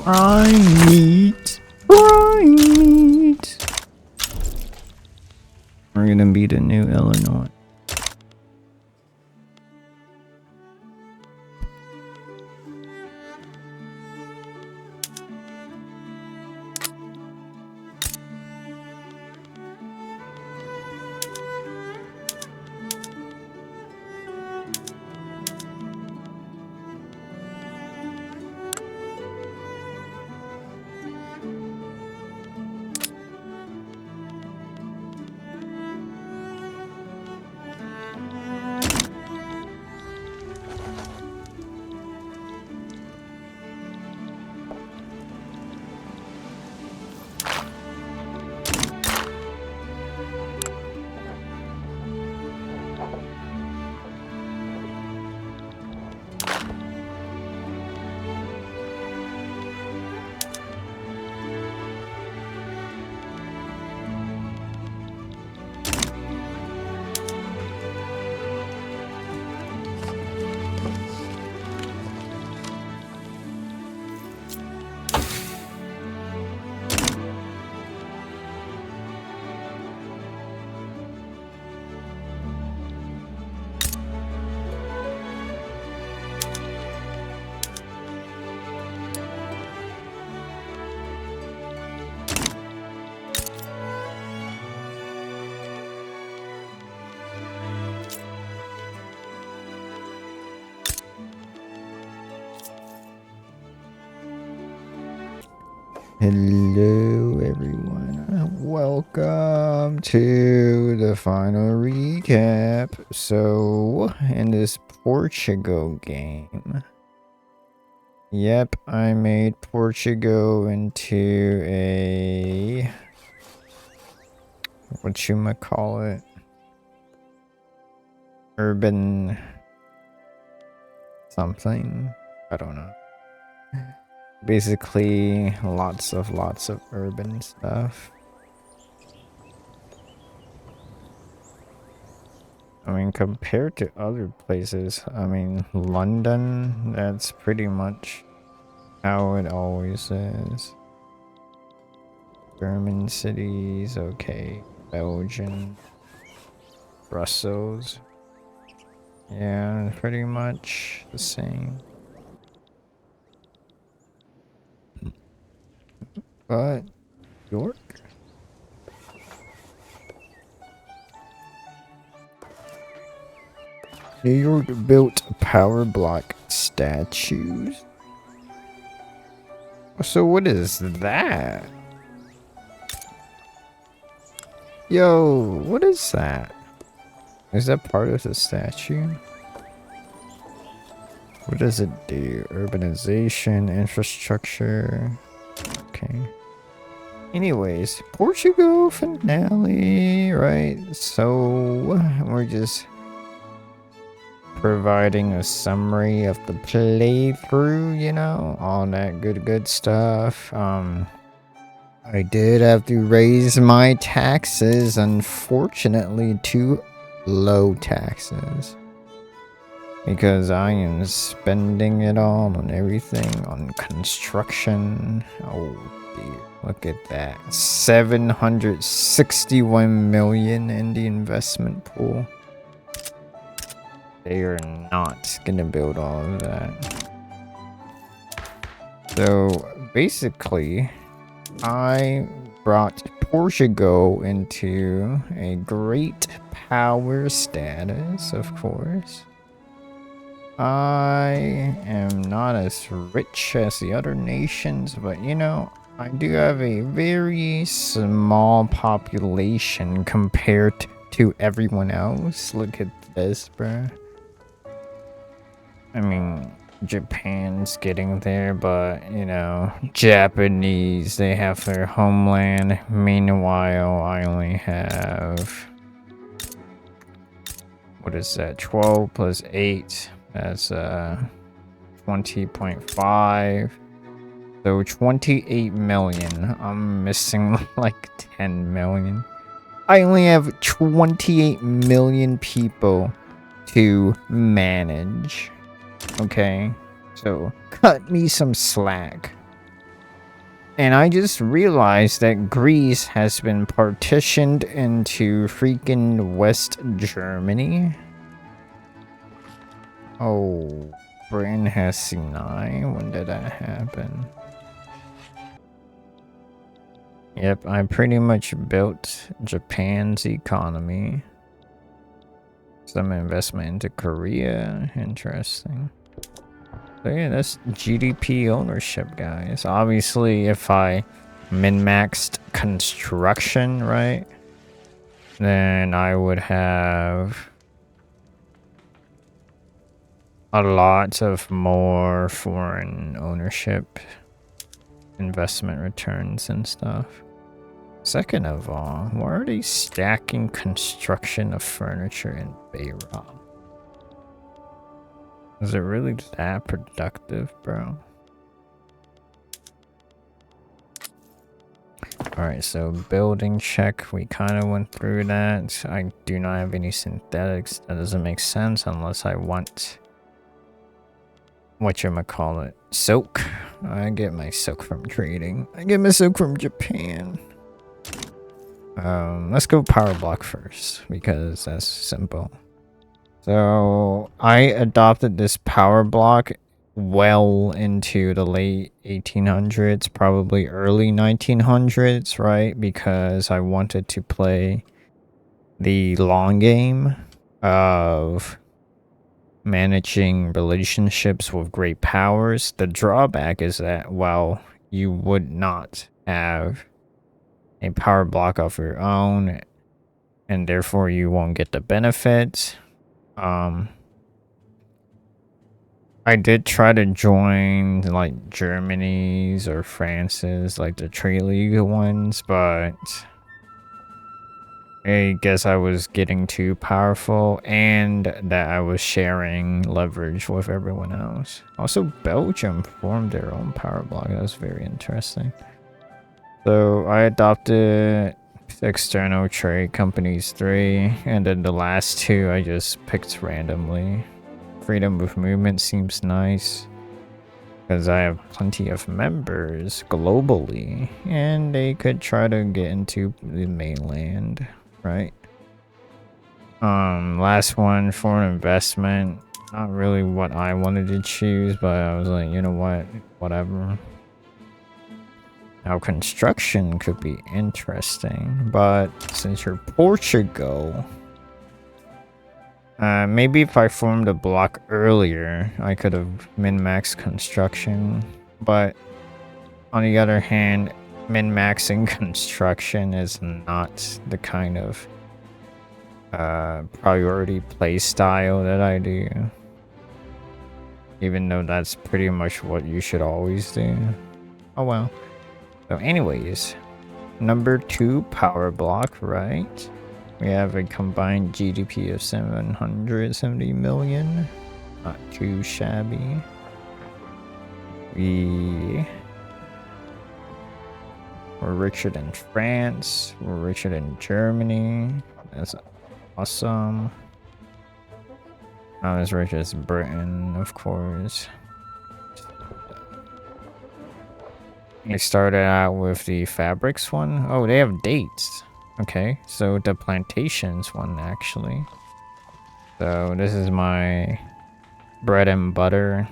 Prime meat. Prime meat. We're gonna be the new Illinois. Hello everyone, welcome to the final recap. So, in this Portugal game, yep, I made Portugal into a, whatchamacallit, urban something, I don't know. Basically, lots of urban stuff. I mean, compared to other places, I mean, London, that's pretty much how it always is. German cities, okay. Belgium, Brussels. Yeah, pretty much the same. But York? New York built power block statues. So what is that? Yo, what is that? Is that part of the statue? What does it do? Urbanization, infrastructure. Okay. Anyways, Portugal finale, right? So we're just providing a summary of the playthrough, you know, all that good stuff. I did have to raise my taxes, unfortunately, to low taxes. Because I am spending it all on everything, on construction. Oh dear, look at that. 761 million in the investment pool. They are not gonna build all of that. So basically, I brought Portugal into a great power status, of course. I am not as rich as the other nations, but you know, I do have a very small population compared to everyone else. Look at this, bruh. I mean, Japan's getting there, but you know, Japanese, they have their homeland. Meanwhile, I only have, what is that, 12 plus 8. That's 20.5. So 28 million. I'm missing like 10 million. I only have 28 million people to manage. Okay, so cut me some slack. And I just realized that Greece has been partitioned into freaking West Germany. Oh, Britain has C9. When did that happen? Yep, I pretty much built Japan's economy. Some investment into Korea. Interesting. So yeah, that's GDP ownership, guys. Obviously, if I min-maxed construction, right, then I would have a lot of more foreign ownership, investment returns and stuff. Second of all, why are they stacking construction of furniture in Beirut? Is it really that productive, bro? Alright, so building check. We kind of went through that. I do not have any synthetics. That doesn't make sense unless I want... whatchamacallit? Silk. I get my silk from trading. I get my silk from Japan. Let's go power block first, because that's simple. So I adopted this power block well into the late 1800s, probably early 1900s, right? Because I wanted to play the long game of managing relationships with great powers. The drawback is that while you would not have a power block of your own, and therefore you won't get the benefits, I did try to join like Germany's or France's, like the trade league ones, but I guess I was getting too powerful and that I was sharing leverage with everyone else. Also, Belgium formed their own power block. That was very interesting. So I adopted external trade companies 3, and then the last 2 I just picked randomly. Freedom of movement seems nice because I have plenty of members globally and they could try to get into the mainland, right? Last one, foreign investment. Not really what I wanted to choose, but I was like, you know what, whatever. Now construction could be interesting, but since you're Portugal, maybe if I formed a block earlier, I could have min-maxed construction. But on the other hand, min-maxing construction is not the kind of priority play style that I do. Even though that's pretty much what you should always do. Oh well. So anyways, number 2 power block, right? We have a combined GDP of 770 million. Not too shabby. We're richer than France. We're richer than Germany. That's awesome. Not as rich as Britain, of course. I started out with the fabrics one. Oh, they have dates. Okay, so the plantations one, actually. So this is my bread and butter.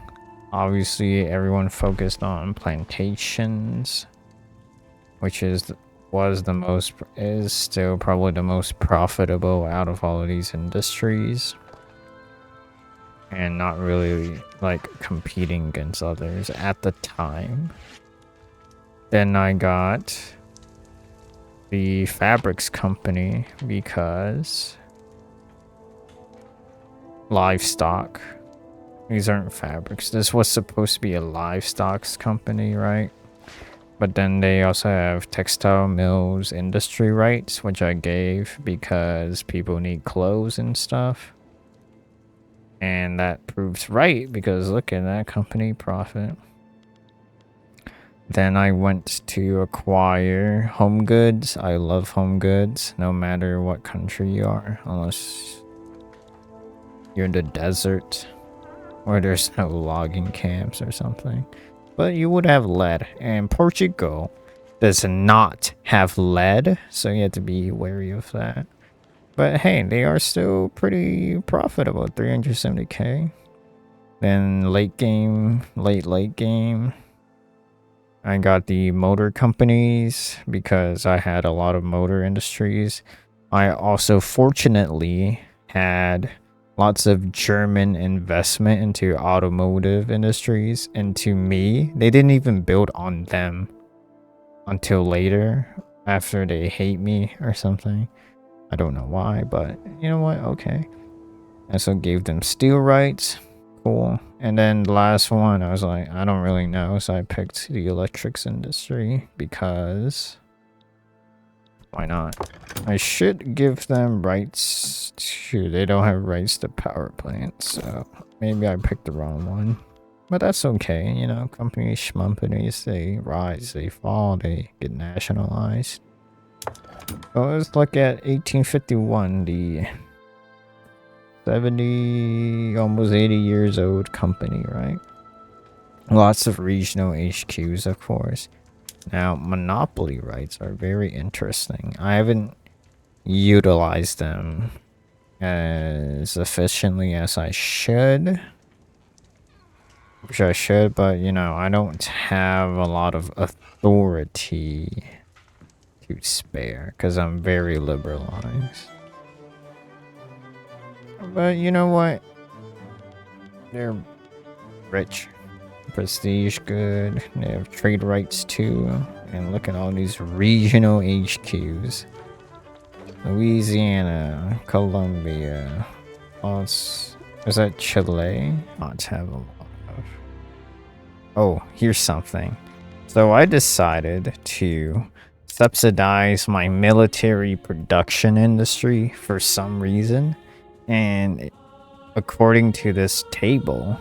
Obviously, everyone focused on plantations, which is still probably the most profitable out of all of these industries, and not really like competing against others at the time. Then I got the fabrics company because livestock. These aren't fabrics. This was supposed to be a livestock company, right? But then they also have textile mills industry rights, which I gave because people need clothes and stuff. And that proves right because look at that company profit. Then I went to acquire home goods. I love home goods, no matter what country you are, unless you're in the desert or there's no logging camps or something. but you would have lead. And Portugal does not have lead, so you have to be wary of that. But hey, they are still pretty profitable, 370k. Then late game, late game, I got the motor companies because I had a lot of motor industries. I also fortunately had lots of German investment into automotive industries. And to me, they didn't even build on them until later, after they hate me or something. I don't know why, but you know what? Okay. I also gave them steel rights. Cool. And then the last one, I was like, I don't really know, so I picked the electrics industry because why not? I should give them rights to, they don't have rights to power plants, so maybe I picked the wrong one. But that's okay, you know, companies, schmumpanies, they rise, they fall, they get nationalized. So let's look at 1851, the 70, almost 80 years old company, right? Lots of regional HQs, of course. Now, monopoly rights are very interesting. I haven't utilized them as efficiently as I should. Which I should, but you know, I don't have a lot of authority to spare because I'm very liberalized. But you know what? They're rich. Prestige good. They have trade rights too. And look at all these regional HQs. Louisiana, Colombia. Is that Chile? Let's have a lot of. Oh, here's something. So I decided to subsidize my military production industry for some reason. And according to this table,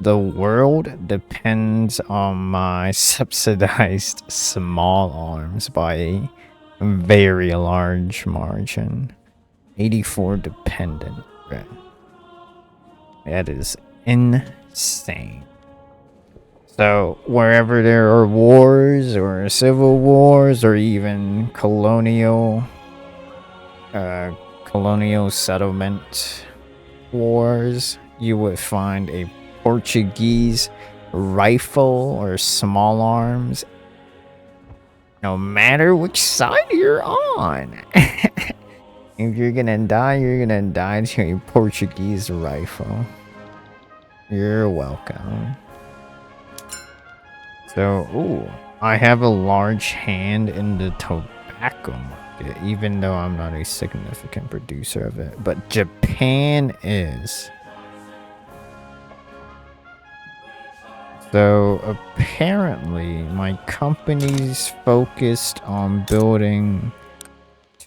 the world depends on my subsidized small arms by a very large margin. 84 dependent. That is insane. So wherever there are wars or civil wars or even colonial settlement wars, you would find a Portuguese rifle or small arms, no matter which side you're on. If you're gonna die, you're gonna die to a Portuguese rifle. You're welcome. So, ooh, I have a large hand in the tobacco market, even though I'm not a significant producer of it. But Japan is. So apparently my company's focused on building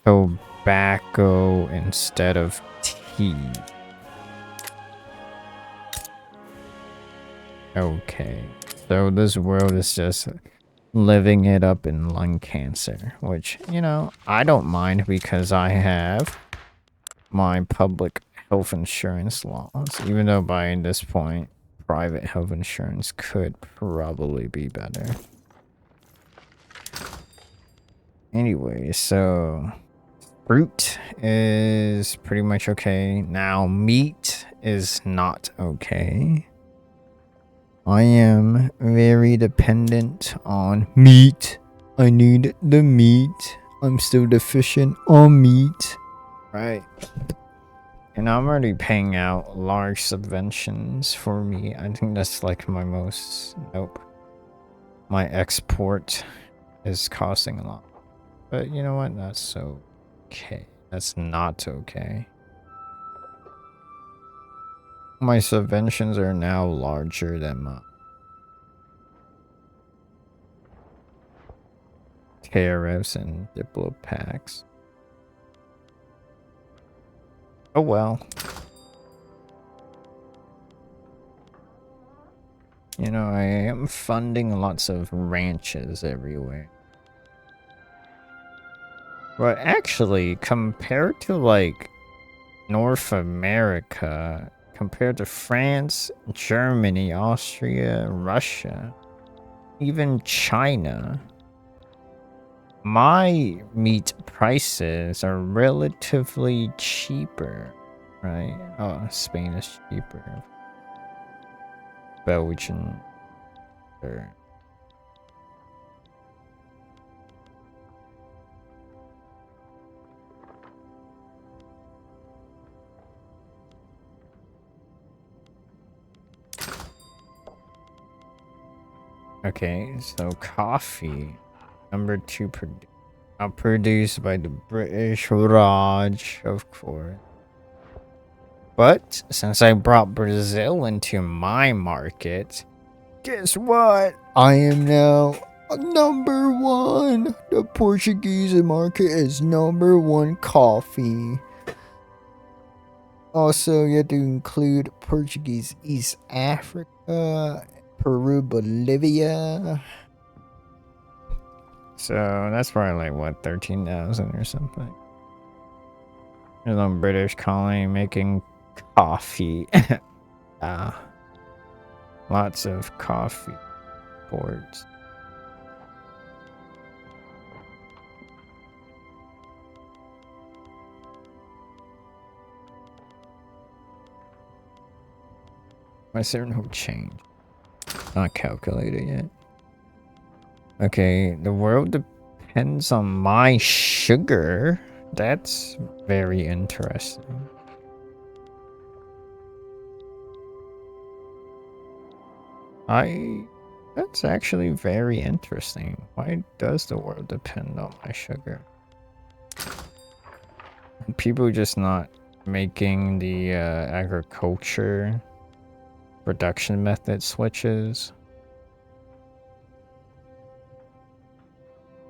tobacco instead of tea. Okay, so this world is just living it up in lung cancer, which, you know, I don't mind because I have my public health insurance laws, even though by this point private health insurance could probably be better. Anyway, so fruit is pretty much okay. Now meat is not okay. I am very dependent on meat. I need the meat. I'm still deficient on meat. Right. And I'm already paying out large subventions for me. I think that's like my most... Nope. My export is costing a lot. But you know what? That's okay. That's not okay. My subventions are now larger than my tariffs and diplo packs. Oh well. You know, I am funding lots of ranches everywhere. But actually, compared to like North America, compared to France, Germany, Austria, Russia, even China, my meat prices are relatively cheaper, right? Oh, Spain is cheaper. Belgian. Or okay, so coffee, number 2 produced by the British Raj, of course. But since I brought Brazil into my market, guess what? I am now number 1. The Portuguese market is number 1 coffee. Also, you have to include Portuguese East Africa, Peru, Bolivia. So that's probably like what, 13,000 or something. There's a British colony making coffee. Lots of coffee ports. Why is there no change? Not calculated yet. Okay, the world depends on my sugar. That's very interesting. That's actually very interesting. Why does the world depend on my sugar? People just not making the agriculture production method switches.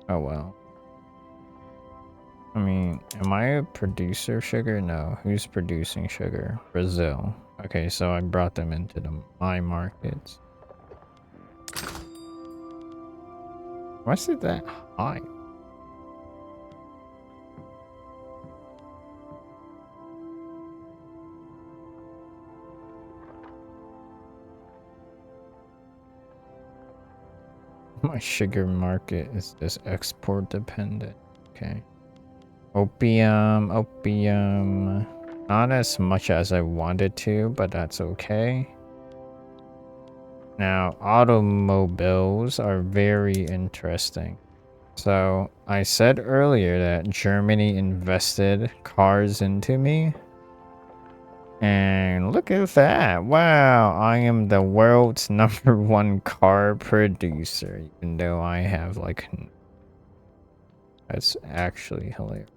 Oh well. I mean, am I a producer of sugar? No. Who's producing sugar? Brazil. Okay, so I brought them into my markets. Why is it that high? My sugar market is just export dependent. Okay. Opium. Not as much as I wanted to, but that's okay. Now, automobiles are very interesting. So, I said earlier that Germany invested cars into me. And look at that. Wow, I am the world's number 1 car producer, even though I have like... That's actually hilarious.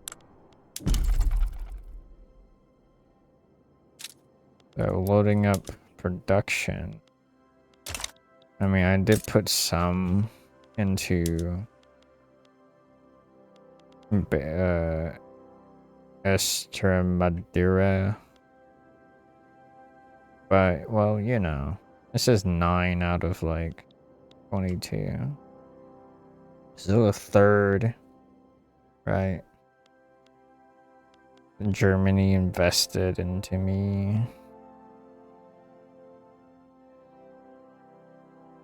So, loading up production. I mean, I did put some into Extremadura. But, well, you know, this is 9 out of like 22. So a third, right? Germany invested into me.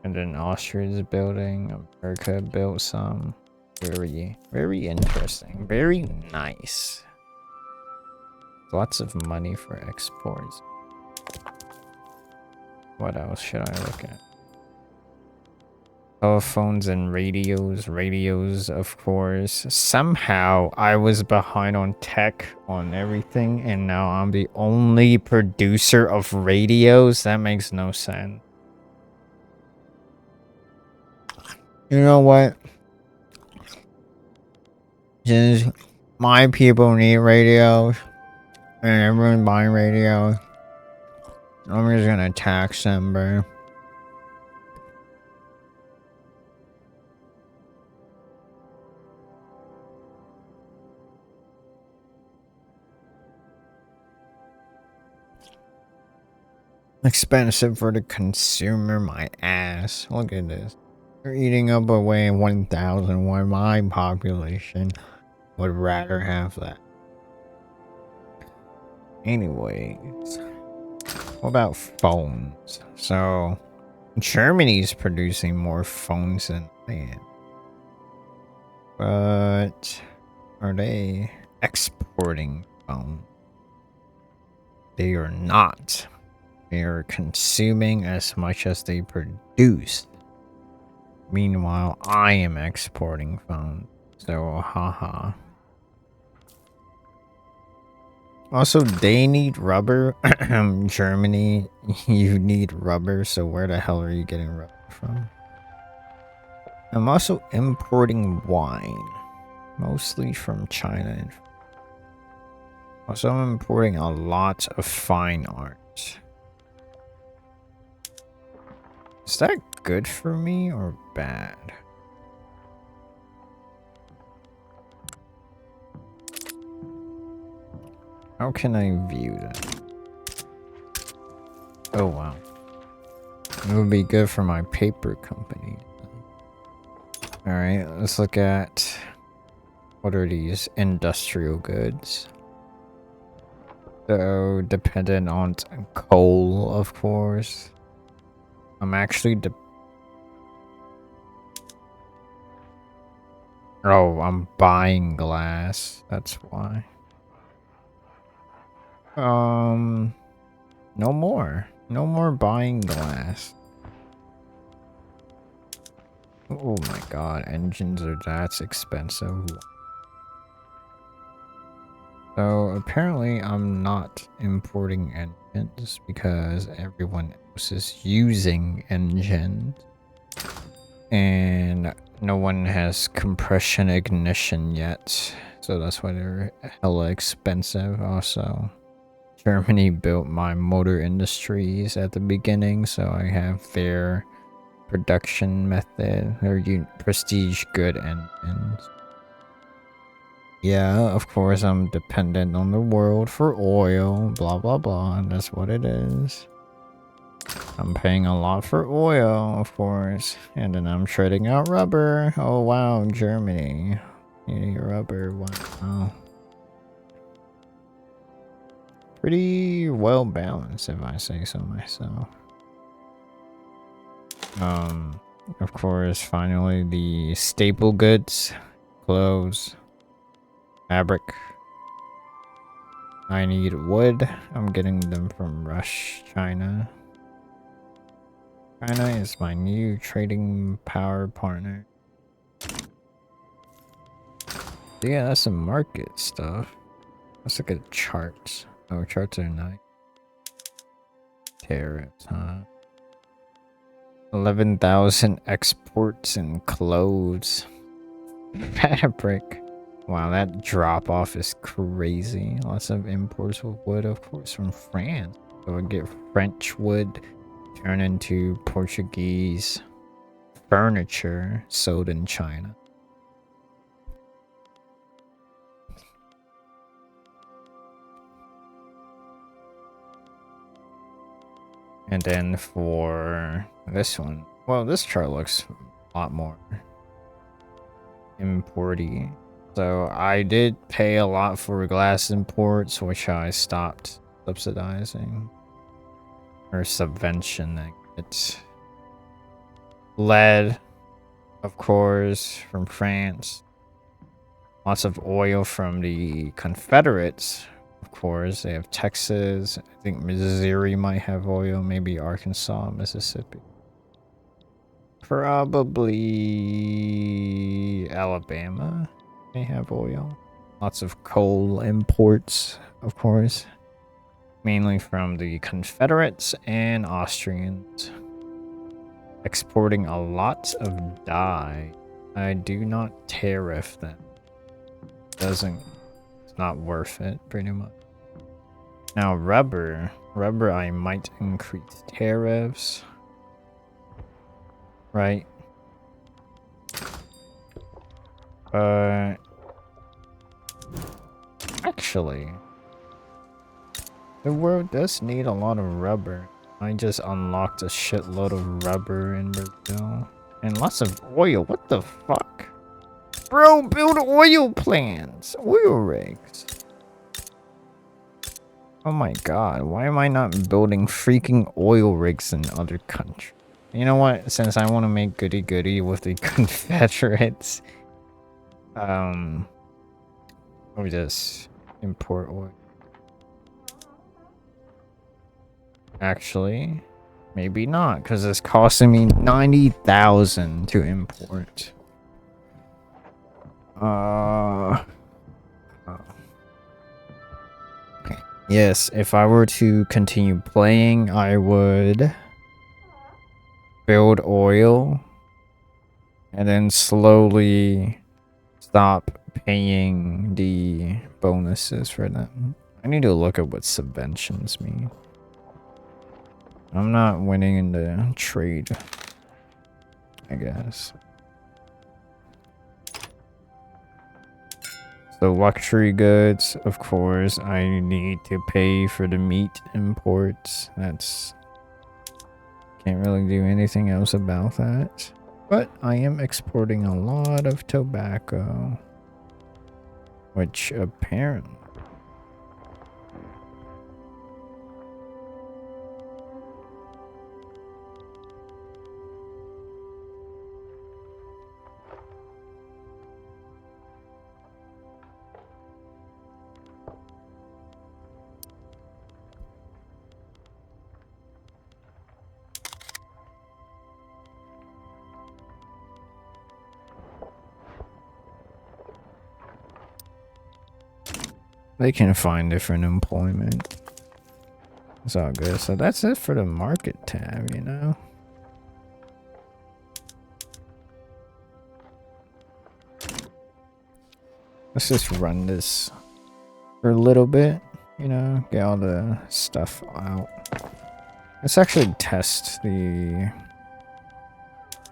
And then Austria's building. America built some. Very interesting. Very nice. Lots of money for exports. What else should I look at? Telephones and radios. Radios, of course. Somehow I was behind on tech on everything, and now I'm the only producer of radios. That makes no sense. You know what? Since my people need radios, and everyone's buying radios, I'm just gonna tax them, bro. Expensive for the consumer, my ass. Look at this. They're eating up away 1,000 when my population would rather have that. Anyways, what about phones? So, Germany's producing more phones than I am. But are they exporting phones? They are not. They are consuming as much as they produce. Meanwhile, I am exporting phones. So, haha. Also, they need rubber. Germany, you need rubber. So where the hell are you getting rubber from? I'm also importing wine. Mostly from China. Also, I'm importing a lot of fine art. Is that good for me or bad? How can I view that? Oh wow. It would be good for my paper company. Alright, let's look at what are these industrial goods. So dependent on coal, of course. I'm actually oh, I'm buying glass. That's why. No more. No more buying glass. Oh my god, engines are that expensive. So apparently I'm not importing engines because everyone else is using engines. And no one has compression ignition yet. So that's why they're hella expensive also. Germany built my motor industries at the beginning, so I have their production method, their prestige good engines. Yeah, of course I'm dependent on the world for oil, blah blah blah, and that's what it is. I'm paying a lot for oil, of course, and then I'm trading out rubber. Oh wow, Germany. You need rubber, wow. Pretty well balanced, if I say so myself. Of course, finally the staple goods, clothes, fabric. I need wood. I'm getting them from China. China is my new trading power partner. Yeah, that's some market stuff. Let's look at charts. Oh, charts are nice. Tariffs, huh? 11,000 exports and clothes. Fabric. Wow, that drop off is crazy. Lots of imports of wood, of course, from France. So I get French wood turned into Portuguese furniture sold in China. And then for this one, well, this chart looks a lot more importy. So I did pay a lot for glass imports, which I stopped subsidizing or subventioning. It's lead, of course, from France. Lots of oil from the Confederates, of course. They have Texas. I think Missouri might have oil. Maybe Arkansas, Mississippi. Probably Alabama may have oil. Lots of coal imports, of course. Mainly from the Confederates and Austrians. Exporting a lot of dye. I do not tariff them. It's not worth it, pretty much. Now rubber I might increase tariffs, right? But actually, the world does need a lot of rubber. I just unlocked a shitload of rubber in Brazil and lots of oil. What the fuck? Bro, build oil plants, oil rigs. Oh my god, why am I not building freaking oil rigs in other countries? You know what? Since I want to make goody goody with the Confederates, I'll just import oil. Actually, maybe not, because it's costing me 90,000 to import. Okay. Yes, if I were to continue playing, I would build oil and then slowly stop paying the bonuses for them. I need to look at what subventions mean. I'm not winning in the trade, I guess. So luxury goods, of course, I need to pay for the meat imports. That's... can't really do anything else about that. But I am exporting a lot of tobacco. Which apparently... they can find different employment. It's all good. So that's it for the market tab, you know? Let's just run this for a little bit, you know? Get all the stuff out. Let's actually test the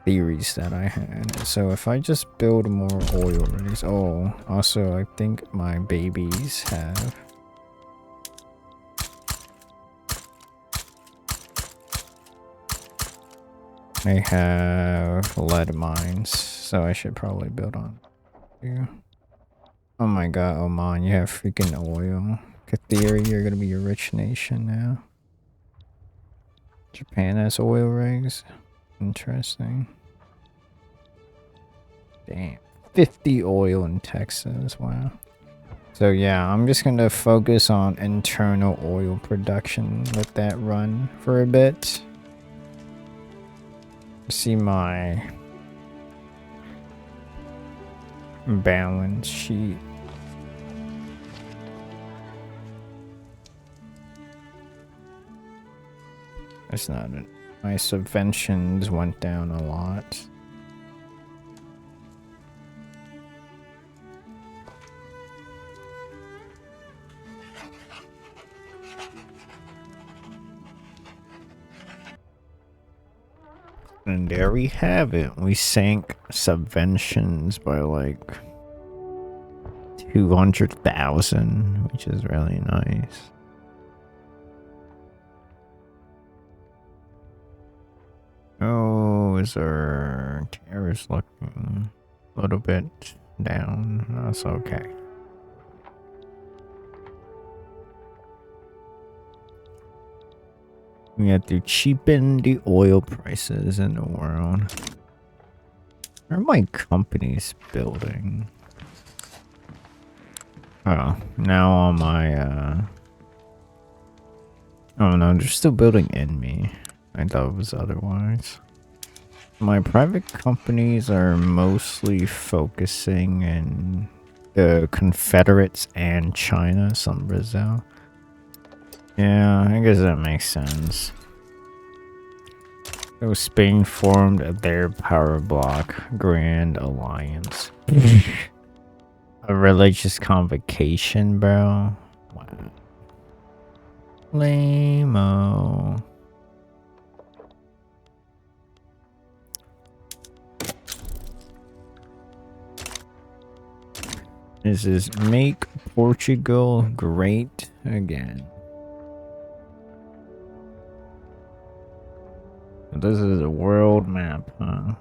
theories that I had. So if I just build more oil rigs... oh, also I think my babies have... they have lead mines, so I should probably build on you. Oh my god, Oman, you have freaking oil. Kathiri, you're gonna be a rich nation now. Japan has oil rigs. Interesting. Damn. 50 oil in Texas, wow. So yeah, I'm just gonna focus on internal oil production. Let that run for a bit. See my balance sheet. That's not it. My subventions went down a lot. And there we have it. We sank subventions by like 200,000, which is really nice. Oh, is our terrace looking a little bit down? That's okay. We have to cheapen the oil prices in the world. Where are my companies building? Oh, now on my, oh no, they're still building in me. I thought it was otherwise. My private companies are mostly focusing in the Confederates and China, some Brazil. Yeah, I guess that makes sense. So Spain formed their power bloc, Grand Alliance. A religious convocation, bro? Wow. Lame-o. This is make Portugal great again. This is a world map, huh?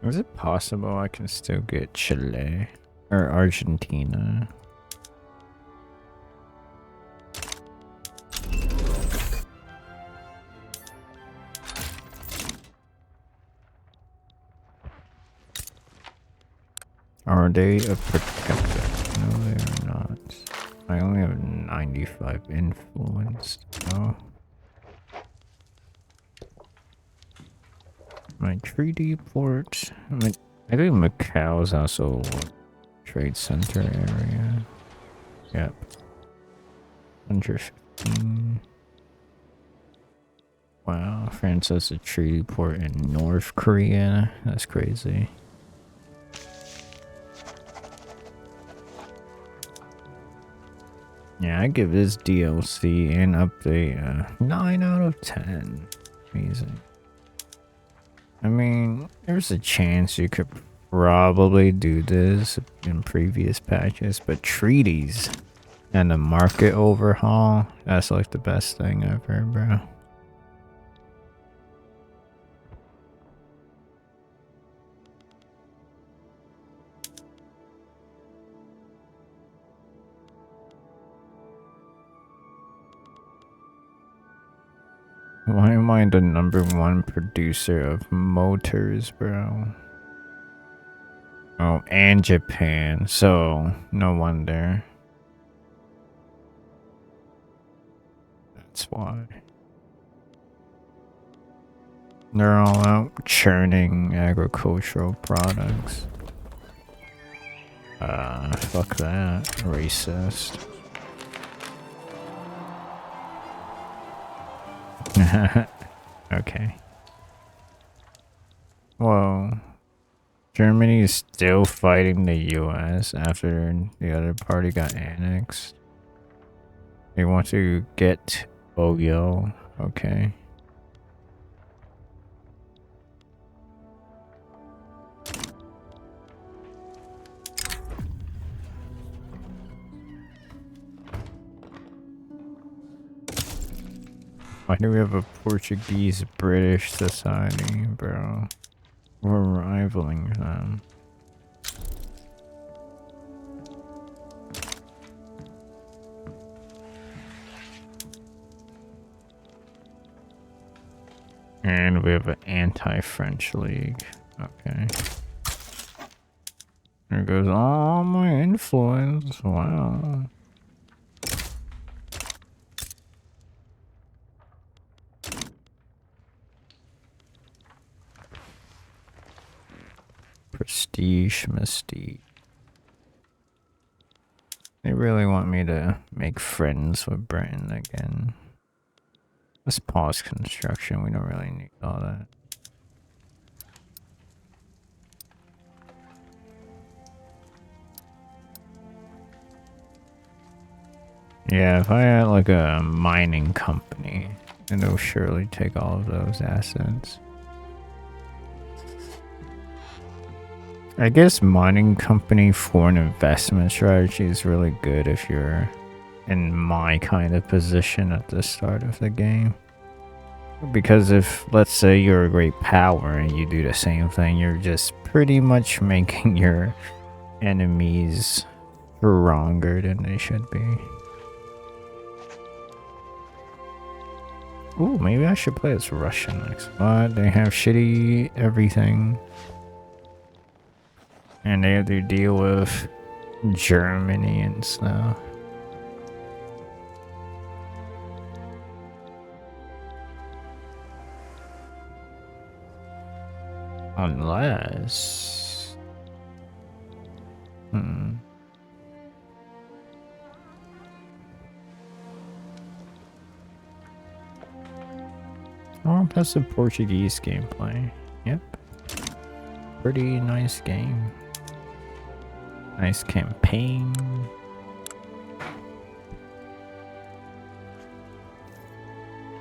Is it possible I can still get Chile or Argentina? Are they a protector? No, they are not. I only have 95 influence. Oh. My treaty port. I think Macau's also a trade center area. Yep. 115. Wow, France has a treaty port in North Korea. That's crazy. Yeah, I give this DLC and update a 9 out of 10. Amazing. I mean, there's a chance you could probably do this in previous patches, but treaties and the market overhaul, that's like the best thing ever, bro. Why am I the #1 producer of motors, bro? Oh, and Japan, so no wonder. That's why. They're all out churning agricultural products. Fuck that. Racist. Okay. Whoa. Germany is still fighting the US after the other party got annexed. They want to get Oyo. Okay. Why do we have a Portuguese-British society, bro? We're rivaling them. And we have an anti-French league. Okay. There goes all my influence. Wow. Prestige, mystique. They really want me to make friends with Britain again. Let's pause construction. We don't really need all that. Yeah, if I had like a mining company, then it'll surely take all of those assets. I guess mining company for an investment strategy is really good if you're in my kind of position at the start of the game. Because if, let's say, you're a great power and you do the same thing, you're just pretty much making your enemies stronger than they should be. Ooh, maybe I should play as Russian next. But they have shitty everything. And they have to deal with Germany and stuff. Unless... Oh, that's the Portuguese gameplay. Yep. Pretty nice game. Nice campaign.